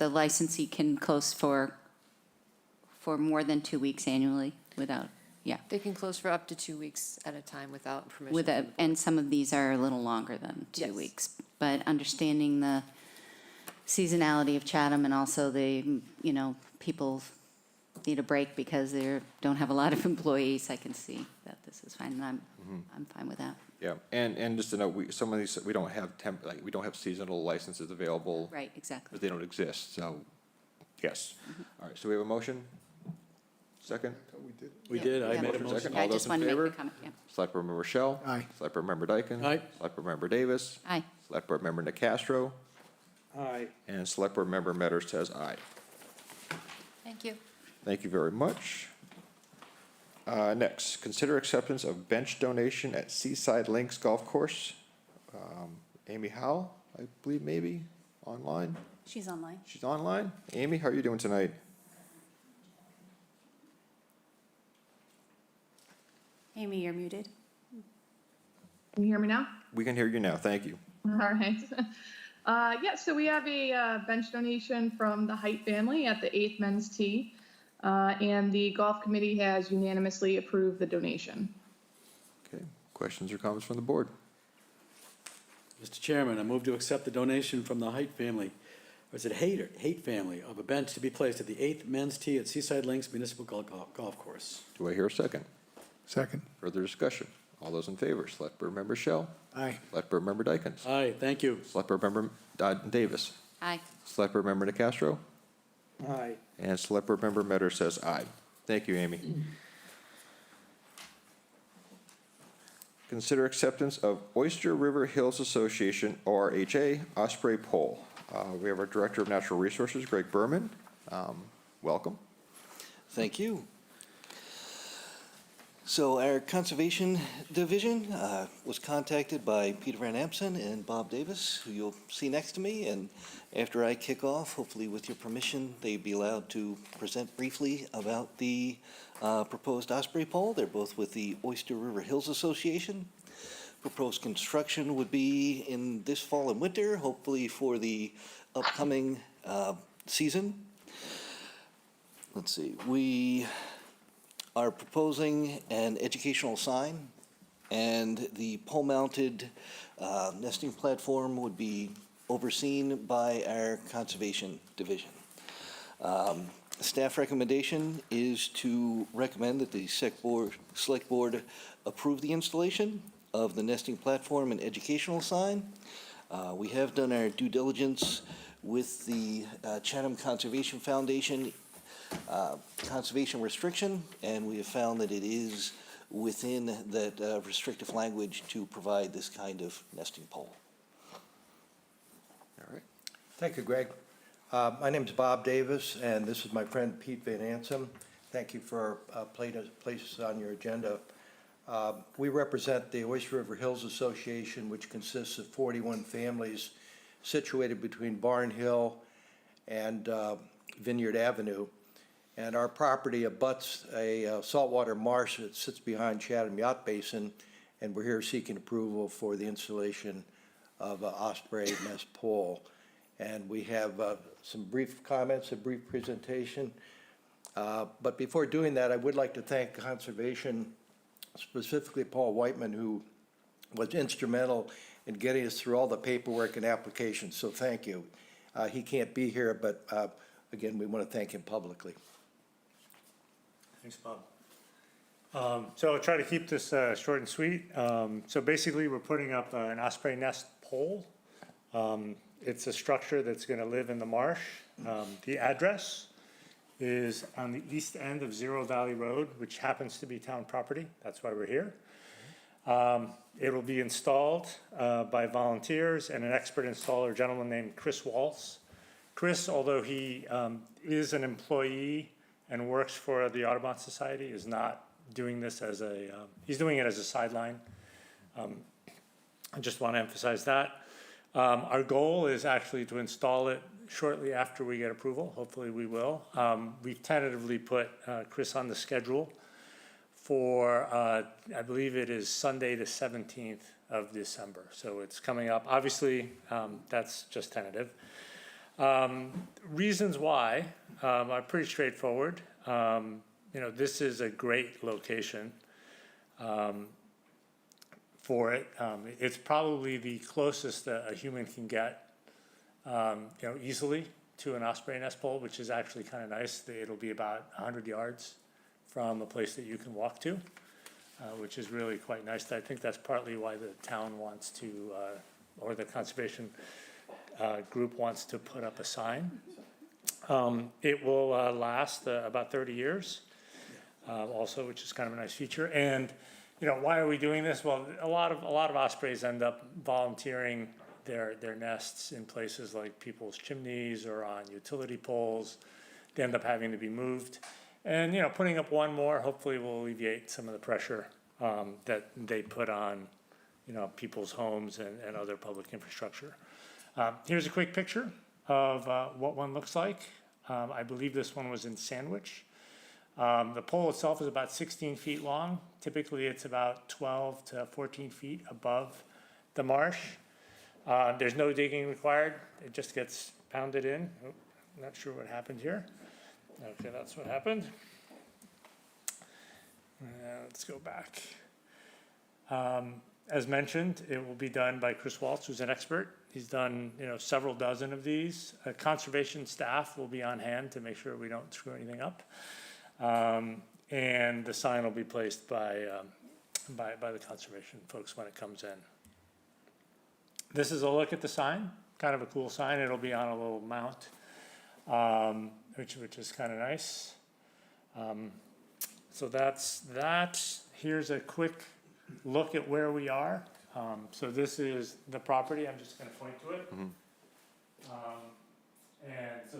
licensee can close for more than 2 weeks annually without, yeah. They can close for up to 2 weeks at a time without permission. And some of these are a little longer than 2 Yes. weeks. But understanding the seasonality of Chatham and also people need a break because they don't have a lot of employees, I can see that this is fine, and I'm fine with that. Yeah, and just to note, some of these, we don't have we don't have seasonal licenses available. Right, exactly. Because they don't exist, so, yes. All right, so we have a motion? Second? We did, I Yeah. made a Motion motion. second. I All those just in wanted to make favor? the comment, yeah. Select Board Member Shell. Aye. Select Board Member Dyken. Aye. Select Board Member Davis. Aye. Select Board Member Nacastro. Aye. And Select Board Member Metter says aye. Thank you. Thank you very much. Next, consider acceptance of bench donation at Seaside Links Golf Course. Amy Howell, I believe maybe, online? She's online. She's online? Amy, how are you doing tonight? Amy, you're muted. Can you hear me now? We can hear you now. Thank you. All right. Yeah, so we have a bench donation from the Height family at the 8th Men's Tee, and the golf committee has unanimously approved the donation. Okay, questions or comments from the board? Mr. Chairman, I move to accept the donation from the Height family, or is it Haight family, of a bench to be placed at the 8th Men's Tee at Seaside Links Municipal Golf Course. Do I hear a second? Second. Further discussion? All those in favor, Select Board Member Shell. Aye. Select Board Member Dykens. Aye, thank you. Select Board Member Davis. Aye. Select Board Member DeCastro. Aye. And Select Board Member Metter says aye. Thank you, Amy. Consider acceptance of Oyster River Hills Association, ORHA, Osprey Poll. We have our Director of Natural Resources, Greg Berman. Welcome. Thank you. So our Conservation Division was contacted by Peter Van Amsen and Bob Davis, who you'll see next to me, and after I kick off, hopefully with your permission, they'd be allowed to present briefly about the proposed Osprey Poll. They're both with the Oyster River Hills Association. Proposed construction would be in this fall and winter, hopefully for the upcoming season. Let's see, we are proposing an educational sign, and the pole-mounted nesting platform would be overseen by our Conservation Division. Staff recommendation is to recommend that the Select Board approve the installation of the nesting platform and educational sign. We have done our due diligence with the Chatham Conservation Foundation conservation restriction, and we have found that it is within that restrictive language to provide this kind of nesting pole. All right. Thank you, Greg. My name is Bob Davis, and this is my friend Pete Van Ansem. Thank you for placing us on your agenda. We represent the Oyster River Hills Association, which consists of 41 families situated between Barn Hill and Vineyard Avenue. And our property abuts a saltwater marsh that sits behind Chatham Yacht Basin, and we're here seeking approval for the installation of an osprey nest pole. And we have some brief comments, a brief presentation. But before doing that, I would like to thank Conservation, specifically Paul Whiteman, who was instrumental in getting us through all the paperwork and applications, so thank you. He can't be here, but again, we want to thank him publicly. Thanks, Bob. So I'll try to keep this short and sweet. So basically, we're putting up an osprey nest pole. It's a structure that's going to live in the marsh. The address is on the east end of Zero Valley Road, which happens to be town property. That's why we're here. It will be installed by volunteers and an expert installer, a gentleman named Chris Waltz. Chris, although he is an employee and works for the Audubon Society, is not doing this as a, he's doing it as a sideline. I just want to emphasize that. Our goal is actually to install it shortly after we get approval. Hopefully we will. We've tentatively put Chris on the schedule for, I believe it is Sunday the 17th of December. So it's coming up. Obviously, that's just tentative. Reasons why are pretty straightforward. This is a great location for it. It's probably the closest a human can get, easily to an osprey nest pole, which is actually kind of nice. It'll be about 100 yards from a place that you can walk to, which is really quite nice. I think that's partly why the town wants to, or the conservation group wants to put up a sign. It will last about 30 years, also, which is kind of a nice feature. And why are we doing this? Well, a lot of ospreys end up volunteering their nests in places like people's chimneys or on utility poles. They end up having to be moved. And, putting up one more hopefully will alleviate some of the pressure that they put on, people's homes and other public infrastructure. Here's a quick picture of what one looks like. I believe this one was in Sandwich. The pole itself is about 16 feet long. Typically, it's about 12 to 14 feet above the marsh. There's no digging required. It just gets pounded in. Oh, not sure what happened here. Okay, that's what happened. Let's go back. As mentioned, it will be done by Chris Waltz, who's an expert. He's done, several dozen of these. Conservation staff will be on hand to make sure we don't screw anything up. And the sign will be placed by the conservation folks when it comes in. This is a look at the sign, kind of a cool sign. It'll be on a little mount, which is kind of nice. So that's that. Here's a quick look at where we are. So this is the property. I'm just going to point to it. And so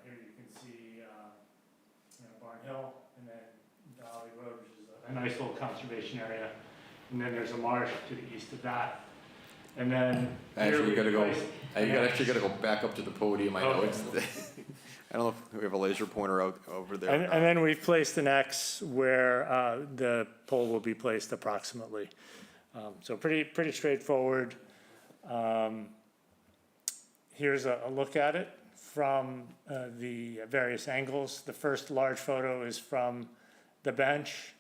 here you can see Barn Hill, and then Valley Road, which is a nice little conservation area. And then there's a marsh to the east of that. And then Actually, you gotta go. Actually gotta go back up to the podium. I know it's. I don't know if we have a laser pointer out over there. And then we've placed an X where the pole will be placed approximately. So pretty straightforward. Here's a look at it from the various angles. The first large photo is from the bench.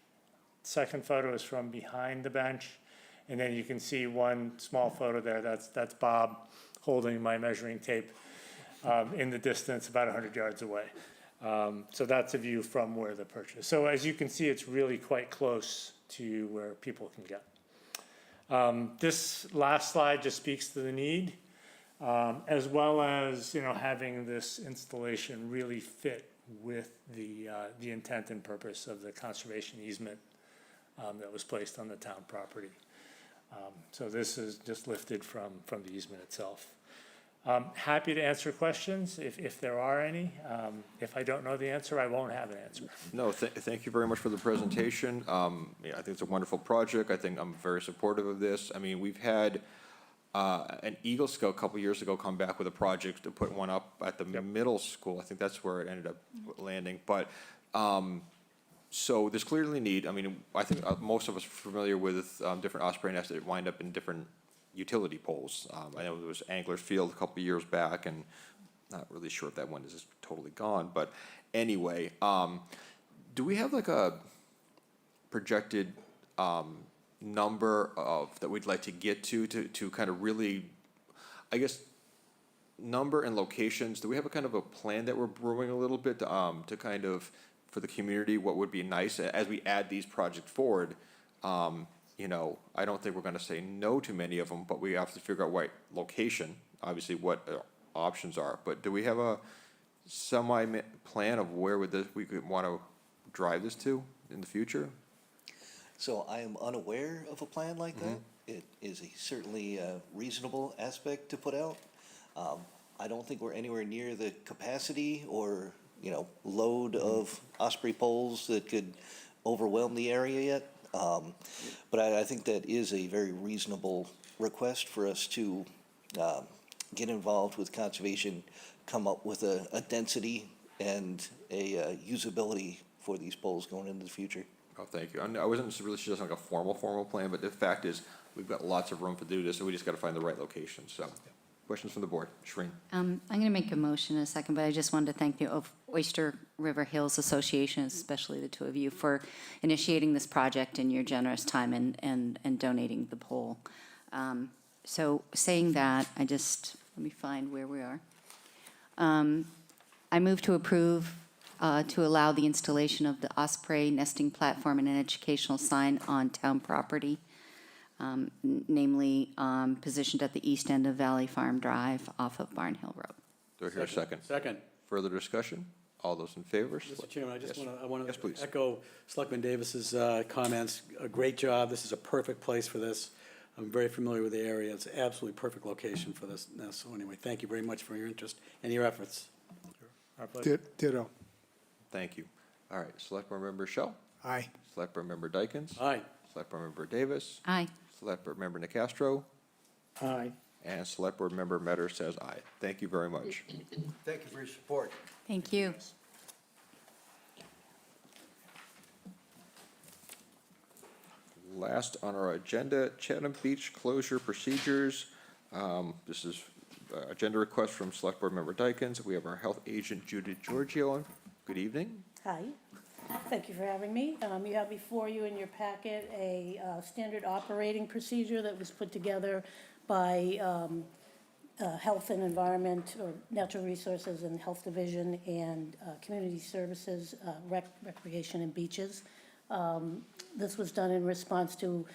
Second photo is from behind the bench. And then you can see one small photo there. That's Bob holding my measuring tape in the distance about 100 yards away. So that's a view from where the perch is. So as you can see, it's really quite close to where people can get. This last slide just speaks to the need, as well as having this installation really fit with the intent and purpose of the conservation easement that was placed on the town property. So this is just lifted from the easement itself. Happy to answer questions if there are any. If I don't know the answer, I won't have an answer. No, thank you very much for the presentation. I think it's a wonderful project. I think I'm very supportive of this. I mean, we've had an Eagle Scout a couple years ago come back with a project to put one up at the middle school. I think that's where it ended up landing. But so there's clearly need. I mean, I think most of us are familiar with different osprey nests that wind up in different utility poles. I know there was Angler's Field a couple of years back, and not really sure if that one is totally gone. But anyway, do we have like a projected number of that we'd like to get to kind of really, I guess, number and locations? Do we have a kind of a plan that we're brewing a little bit to kind of for the community what would be nice as we add these projects forward? I don't think we're going to say no to many of them, but we have to figure out what location, obviously what options are. But do we have a plan of where we could want to drive this to in the future? So I am unaware of a plan like that. It is certainly a reasonable aspect to put out. I don't think we're anywhere near the capacity or load of osprey poles that could overwhelm the area yet. But I think that is a very reasonable request for us to get involved with conservation, come up with a density and a usability for these poles going into the future. Oh, thank you. I wasn't really suggesting like a formal plan, but the fact is we've got lots of room to do this, and we just got to find the right location. So, questions from the board, Shreen. I'm going to make a motion in a second, but I just wanted to thank the Oyster River Hills Association, especially the two of you, for initiating this project and your generous time and donating the pole. So saying that, let me find where we are. I move to approve to allow the installation of the osprey nesting platform and an educational sign on town property, namely positioned at the east end of Valley Farm Drive off of Barn Hill Road. Do I hear a second? Second. Further discussion? All those in favor? Mr. Chairman, I want Yes, to please. echo Selectman Davis's comments. A great job. This is a perfect place for this. I'm very familiar with the area. It's an absolutely perfect location for this. So anyway, thank you very much for your interest and your efforts. Our pleasure. Ditto. Thank you. All right, Select Board Member Shell? Aye. Select Board Member Dykens? Aye. Select Board Member Davis? Aye. Select Board Member Nacastro? Aye. And Select Board Member Metter says aye. Thank you very much. Thank you for your support. Thank you. last on our agenda, Chatham Beach closure procedures. This is agenda request from Select Board Member Dykens. We have our health agent Judith Giorgio. Good evening. Hi, thank you for having me. You have before you in your packet a standard operating procedure that was put together by Health and Environment, or Natural Resources and Health Division, and Community Services, Recreation and Beaches. This was done in response to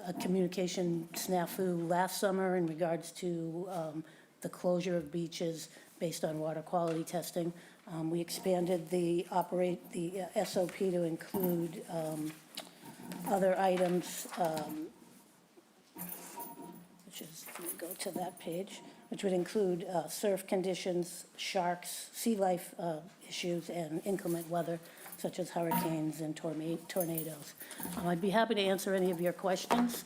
a communication snafu last summer in regards to the closure of beaches based on water quality testing. We expanded the SOP to include other items, which is, let me go to that page, which would include surf conditions, sharks, sea life issues, and inclement weather, such as hurricanes and tornadoes. I'd be happy to answer any of your questions.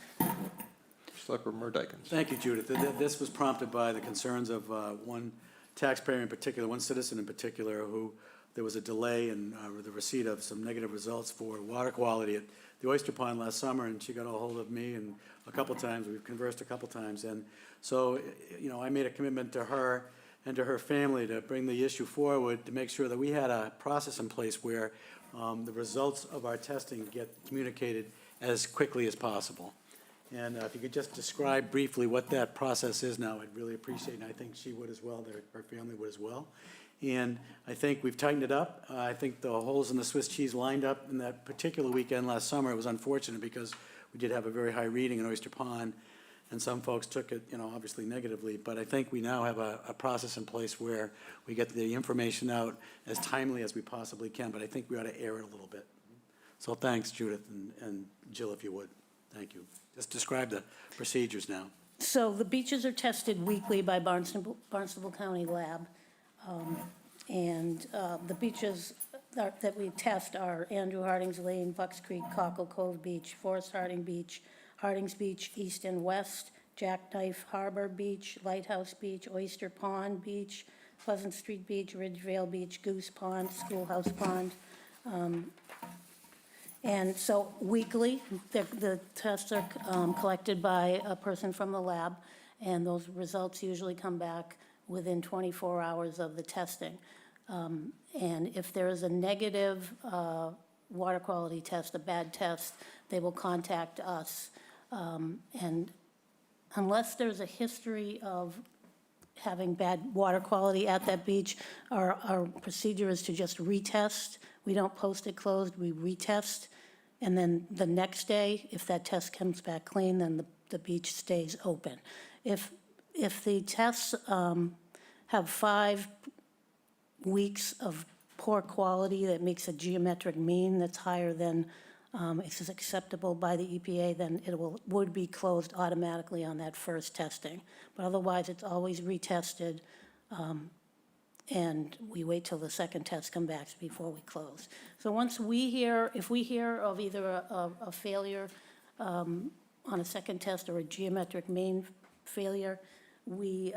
Selectman Dykens. Thank you, Judith. This was prompted by the concerns of one taxpayer in particular, one citizen in particular, who there was a delay in the receipt of some negative results for water quality at the Oyster Pond last summer, and she got a hold of me and a couple times. We've conversed a couple times, and so, you know, I made a commitment to her and to her family to bring the issue forward to make sure that we had a process in place where the results of our testing get communicated as quickly as possible. And if you could just describe briefly what that process is now, I'd really appreciate it, and I think she would as well, her family would as well. And I think we've tightened it up. I think the holes in the Swiss cheese lined up in that particular weekend last summer. It was unfortunate because we did have a very high reading in Oyster Pond, and some folks took it, you know, obviously negatively. But I think we now have a process in place where we get the information out as timely as we possibly can, but I think we ought to air it a little bit. So thanks, Judith, and Jill, if you would. Thank you. Just describe the procedures now. So the beaches are tested weekly by Barnstable County Lab. The beaches that we test are Andrew Harding's Lane, Bucks Creek, Cockle Cove Beach, Forest Harding Beach, Harding's Beach, East and West, Jackknife Harbor Beach, Lighthouse Beach, Oyster Pond Beach, Pleasant Street Beach, Ridgevale Beach, Goose Pond, Schoolhouse Pond. And so weekly, the tests are collected by a person from the lab, and those results usually come back within 24 hours of the testing. And if there is a negative water quality test, a bad test, they will contact us. And unless there's a history of having bad water quality at that beach, our procedure is to just retest. We don't post it closed, we retest. And then the next day, if that test comes back clean, then the beach stays open. If the tests have 5 weeks of poor quality that makes a geometric mean that's higher than is acceptable by the EPA, then it would be closed automatically on that first testing. But otherwise, it's always retested, and we wait till the second test comes back before we close. So once if we hear of either a failure on a second test or a geometric mean failure, we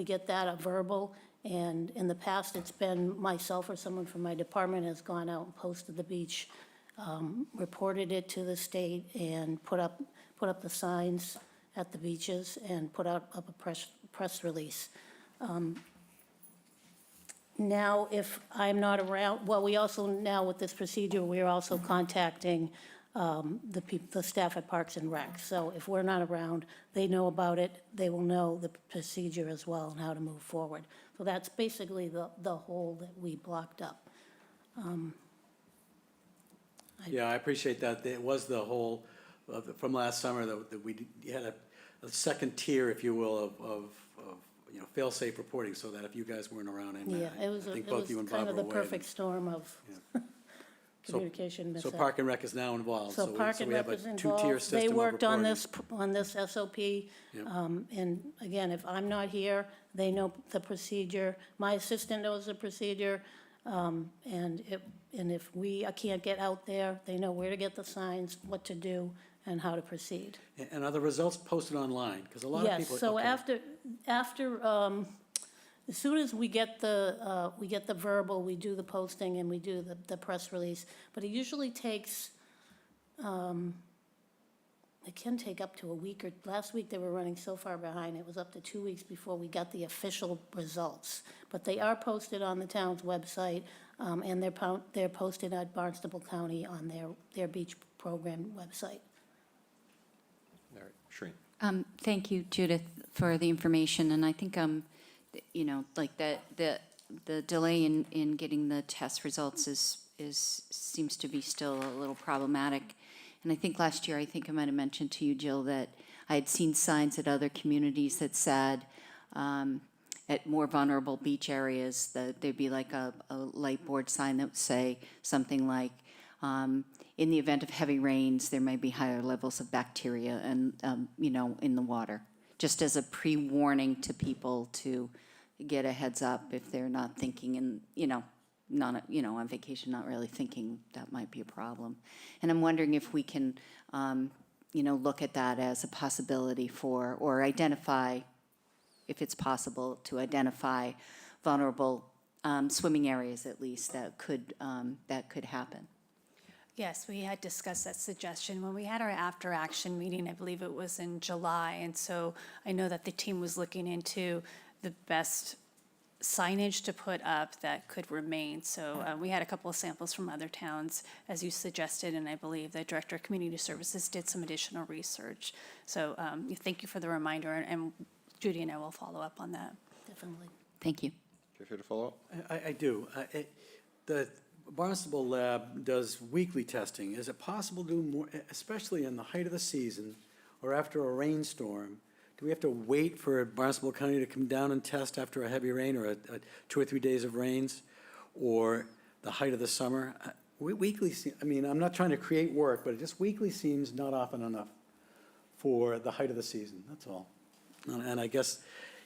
get that a verbal. And in the past, it's been myself or someone from my department has gone out and posted the beach, reported it to the state, and put up the signs at the beaches and put up a press release. Now, if I'm not around, well, we also now with this procedure, we're also contacting the staff at Parks and Rec. So if we're not around, they know about it. They will know the procedure as well and how to move forward. So that's basically the hole that we blocked up. Yeah, I appreciate that. It was the whole, from last summer, that we had a second tier, if you will, of you know, fail-safe reporting, so that if you guys weren't around, and Yeah, it was kind of the perfect storm of communication mishap. So Park and Rec is now involved. So Park and we Rec have is a two-tier involved. system They of worked on reporting. this SOP. And again, if I'm not here, they know the procedure. My assistant knows the procedure. And if I can't get out there, they know where to get the signs, what to do, and how to proceed. And are the results posted online? Because a lot of people. Yes, so okay. after, as soon as we get the verbal, we do the posting and we do the press release. But it usually takes it can take up to a week, or last week they were running so far behind, it was up to 2 weeks before we got the official results. But they are posted on the town's website, and they're posted at Barnstable County on their beach program website. All right, Shereen. Thank you, Judith, for the information, and I think, you know, like the delay in getting the test results seems to be still a little problematic. And I think last year, I think I might have mentioned to you, Jill, that I had seen signs at other communities that said, at more vulnerable beach areas, that there'd be like a light board sign that would say something like, in the event of heavy rains, there may be higher levels of bacteria and, you know, in the water, just as a pre-warning to people to get a heads up if they're not thinking and, you know, on vacation, not really thinking that might be a problem. And I'm wondering if we can, you know, look at that as a possibility for, or identify, if it's possible, to identify vulnerable swimming areas at least that could happen. Yes, we had discussed that suggestion when we had our after-action meeting. I believe it was in July, and so I know that the team was looking into the best signage to put up that could remain. So we had a couple of samples from other towns, as you suggested, and I believe the Director of Community Services did some additional research. So thank you for the reminder, and Judy and I will follow up on that. Definitely. Thank you. Care for you to follow up? I do. The Barnstable Lab does weekly testing. Is it possible to do more, especially in the height of the season or after a rainstorm? Do we have to wait for Barnstable County to come down and test after a heavy rain or a 2 or 3 days of rains, or the height of the summer? Weekly, I mean, I'm not trying to create work, but it just weekly seems not often enough for the height of the season, that's all. And I guess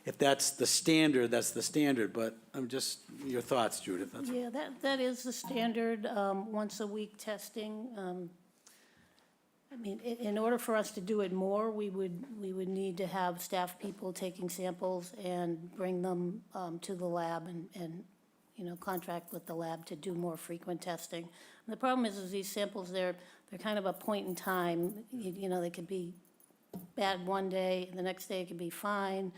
if that's the standard, that's the standard, but I'm just, your thoughts, Judith. That's Yeah, that is the standard, once a week testing. I mean, in order for us to do it more, we would need to have staff people taking samples and bring them to the lab and, you know, contract with the lab to do more frequent testing. And the problem is these samples, they're kind of a point in time. You know, they could be bad one day, the next day it could be fine.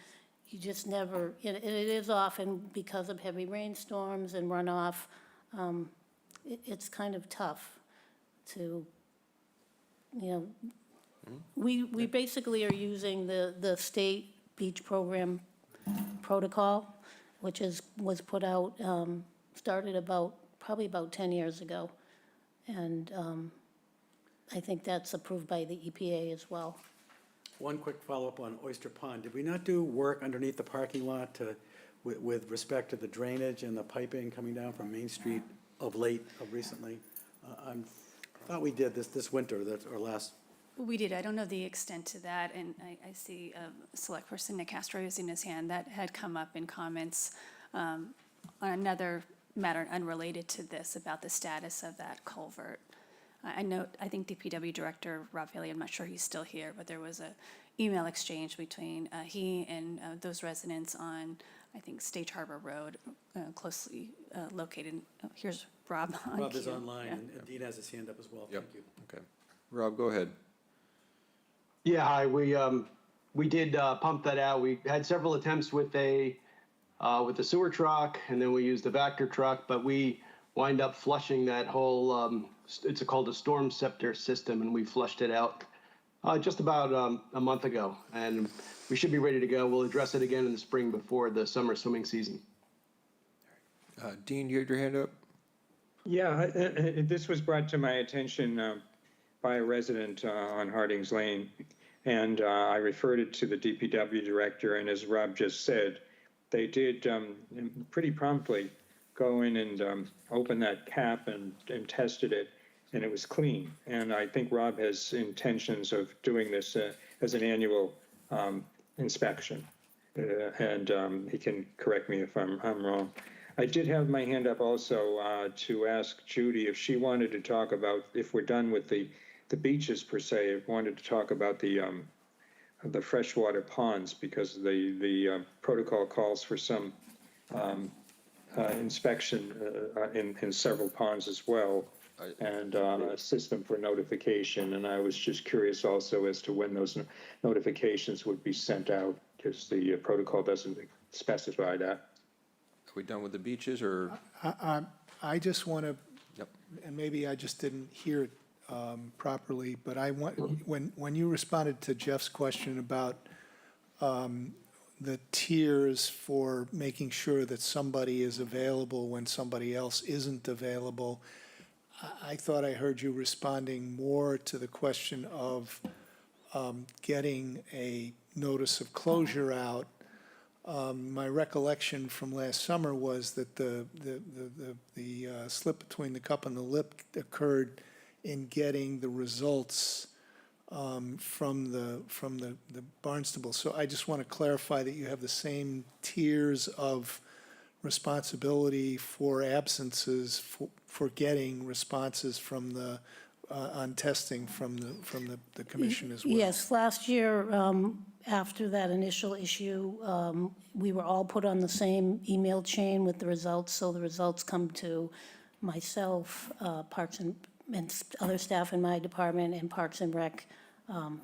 You just never, and it is often because of heavy rainstorms and runoff. It's kind of tough to, you know, we basically are using the state beach program protocol, which was put out, started probably about 10 years ago. And I think that's approved by the EPA as well. one quick follow-up on Oyster Pond. Did we not do work underneath the parking lot with respect to the drainage and the piping coming down from Main Street recently? I thought we did this winter, or last. We did. I don't know the extent to that, and I see Select Person Nick Castro raising his hand. That had come up in comments on another matter unrelated to this about the status of that culvert. I think DPW Director Rob Haley, I'm not sure he's still here, but there was a email exchange between he and those residents on, I think, Stage Harbor Road, closely located. Oh, here's Rob on Rob is cue. online, Yeah. and Dean has his hand up as well. Yep. Thank you. Okay. Rob, go ahead. Yeah, hi. We did pump that out. We had several attempts with the sewer truck, and then we used the Vector truck, but we wind up flushing that whole, it's called a storm scepter system, and we flushed it out just about a month ago, and we should be ready to go. We'll address it again in the spring before the summer swimming season. Dean, you had your hand up? Yeah, this was brought to my attention by a resident on Hardings Lane, and I referred it to the DPW director, and as Rob just said, they did pretty promptly go in and open that cap and tested it, and it was clean. And I think Rob has intentions of doing this as an annual inspection, and he can correct me if I'm wrong. I did have my hand up also to ask Judy if she wanted to talk about, if we're done with the beaches per se, if wanted to talk about the freshwater ponds, because the protocol calls for some inspection in several ponds as well. and a system for notification. And I was just curious also as to when those notifications would be sent out, because the protocol doesn't specify that. Are we done with the beaches, or? I just want to, Yep. and maybe I just didn't hear it properly, but I want, when you responded to Jeff's question about the tiers for making sure that somebody is available when somebody else isn't available, I thought I heard you responding more to the question of getting a notice of closure out. My recollection from last summer was that the slip between the cup and the lip occurred in getting the results from the Barnstable. So I just want to clarify that you have the same tiers of responsibility for absences for getting responses from the on testing from the commission as well. Yes, last year, after that initial issue, we were all put on the same email chain with the results, so the results come to myself, Parks and other staff in my department, and Parks and Rec, and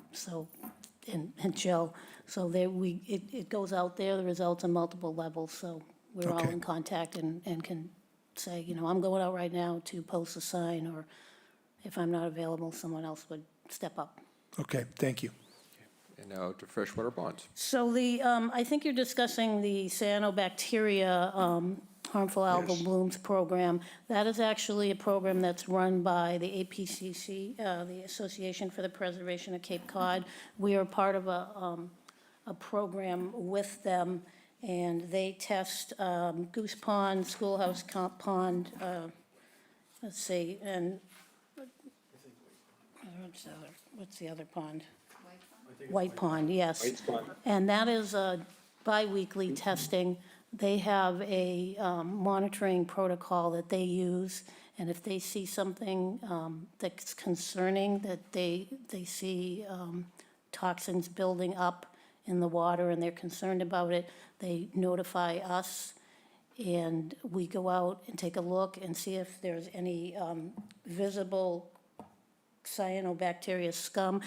Jill. So it goes out there, the results on multiple levels, so we're all Okay. in contact and can say, I'm going out right now to post a sign, or if I'm not available, someone else would step up. Okay, thank you. And now to freshwater ponds. So I think you're discussing the cyanobacteria harmful algal blooms program. That is actually a program that's run by the APCC, the Association for the Preservation of Cape Cod. We are part of a program with them, and they test Goose Pond, Schoolhouse Pond, let's see, and what's the other pond? White Pond, yes. White Pond. And that is bi-weekly testing. They have a monitoring protocol that they use, and if they see something that's concerning, that they see toxins building up in the water and they're concerned about it, they notify us, and we go out and take a look and see if there's any visible cyanobacteria scum.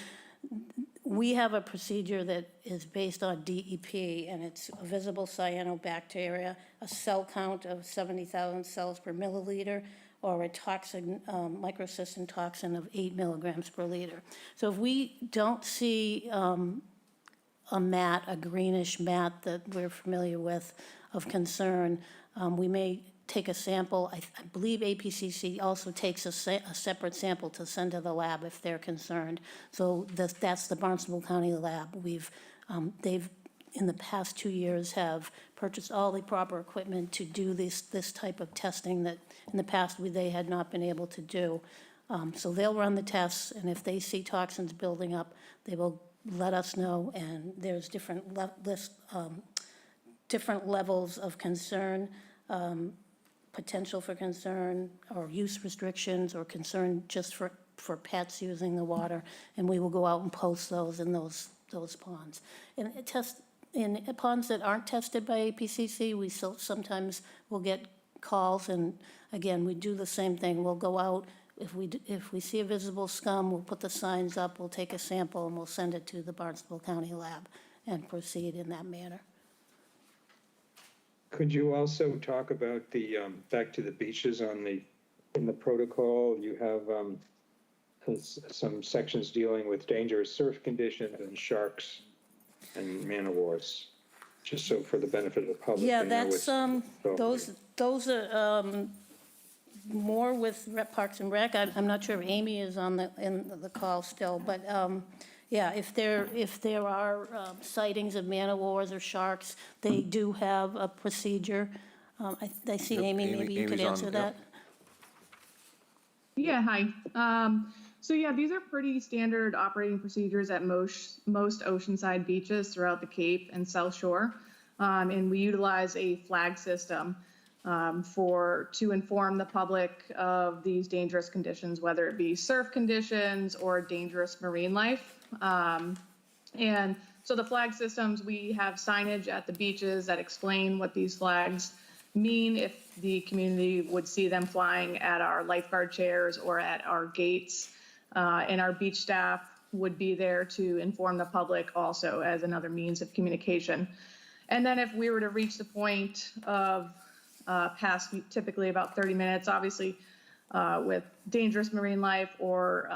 We have a procedure that is based on DEP, and it's a visible cyanobacteria, a cell count of 70,000 cells per milliliter, or a toxin, microcystin toxin of 8 milligrams per liter. So if we don't see a mat, a greenish mat that we're familiar with of concern, we may take a sample. I believe APCC also takes a separate sample to send to the lab if they're concerned. So that's the Barnstable County Lab. They've, in the past 2 years, have purchased all the proper equipment to do this type of testing that in the past they had not been able to do. So they'll run the tests, and if they see toxins building up, they will let us know, and there's different levels of concern, potential for concern, or use restrictions, or concern just for pets using the water, and we will go out and post those in those ponds. And in ponds that aren't tested by APCC, we sometimes will get calls, and again, we do the same thing. We'll go out, if we see a visible scum, we'll put the signs up, we'll take a sample, and we'll send it to the Barnstable County Lab and proceed in that manner. Could you also talk about the, back to the beaches in the protocol, you have some sections dealing with dangerous surf conditions and sharks and man o' wars, just so for the benefit of the public. Yeah, they know that's, it's- those are more with Parks and Rec. I'm not sure if Amy is in the call still, but yeah, if there are sightings of man o' wars or sharks, they do have a procedure. I see Yep, Amy, maybe you could Amy's on, answer yep. that. Yeah, hi. So yeah, these are pretty standard operating procedures at most oceanside beaches throughout the Cape and South Shore. And we utilize a flag system to inform the public of these dangerous conditions, whether it be surf conditions or dangerous marine life. And so the flag systems, we have signage at the beaches that explain what these flags mean if the community would see them flying at our lifeguard chairs or at our gates. And our beach staff would be there to inform the public also as another means of communication. And then if we were to reach the point of past typically about 30 minutes, obviously with dangerous marine life or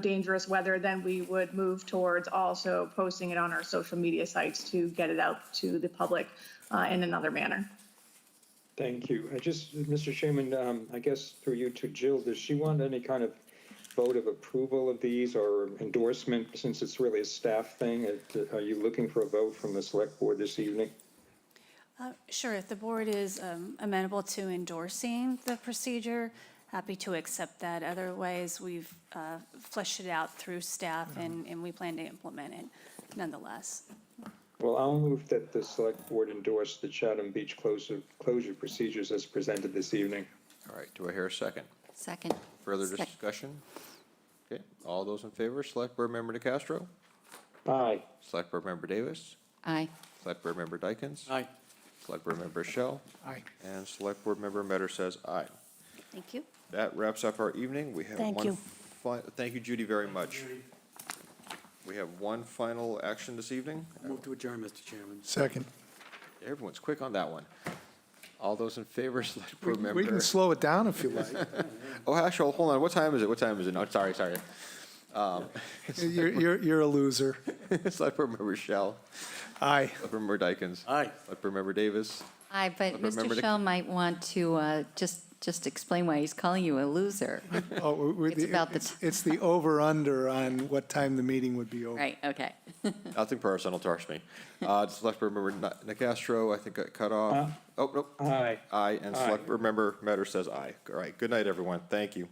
dangerous weather, then we would move towards also posting it on our social media sites to get it out to the public in another manner. Thank you. Mr. Chairman, I guess through you to Jill, does she want any kind of vote of approval of these or endorsement, since it's really a staff thing? Are you looking for a vote from the select board this evening? Sure, if the board is amenable to endorsing the procedure, happy to accept that. Otherwise, we've fleshed it out through staff and we plan to implement it nonetheless. Well, I'll move that the select board endorse the Chatham Beach closure procedures as presented this evening. All right, do I hear a second? Second. Further discussion? Okay, all those in favor, Select Board Member DeCastro? Aye. Select Board Member Davis? Aye. Select Board Member Dykens? Aye. Select Board Member Shell? Aye. And Select Board Member Metter says aye. Thank you. That wraps up our evening. We have Thank one. you. Thank you, Judy, very much. We have one final action this evening. Move to adjourn, Mr. Chairman. Second. Everyone's quick on that one. All those in favor, Select Board Member. We can slow it down if you like. Oh, actually, hold on. What time is it? What time is it? No, sorry. You're a loser. Select Board Member Shell. Aye. Select Board Member Dykens. Aye. Select Board Member Davis. Aye, but Remember Mr. to- Shell might want to just explain why he's calling you a loser. Oh, It's about the it's the over-under on what time the meeting would be over. Right, okay. Nothing personal, trust me. Select Board Member Nicastro, I think got cut off. Oh, nope. Aye. Aye, and Aye. Select Board Member Metter says aye. All right, good night, everyone. Thank you.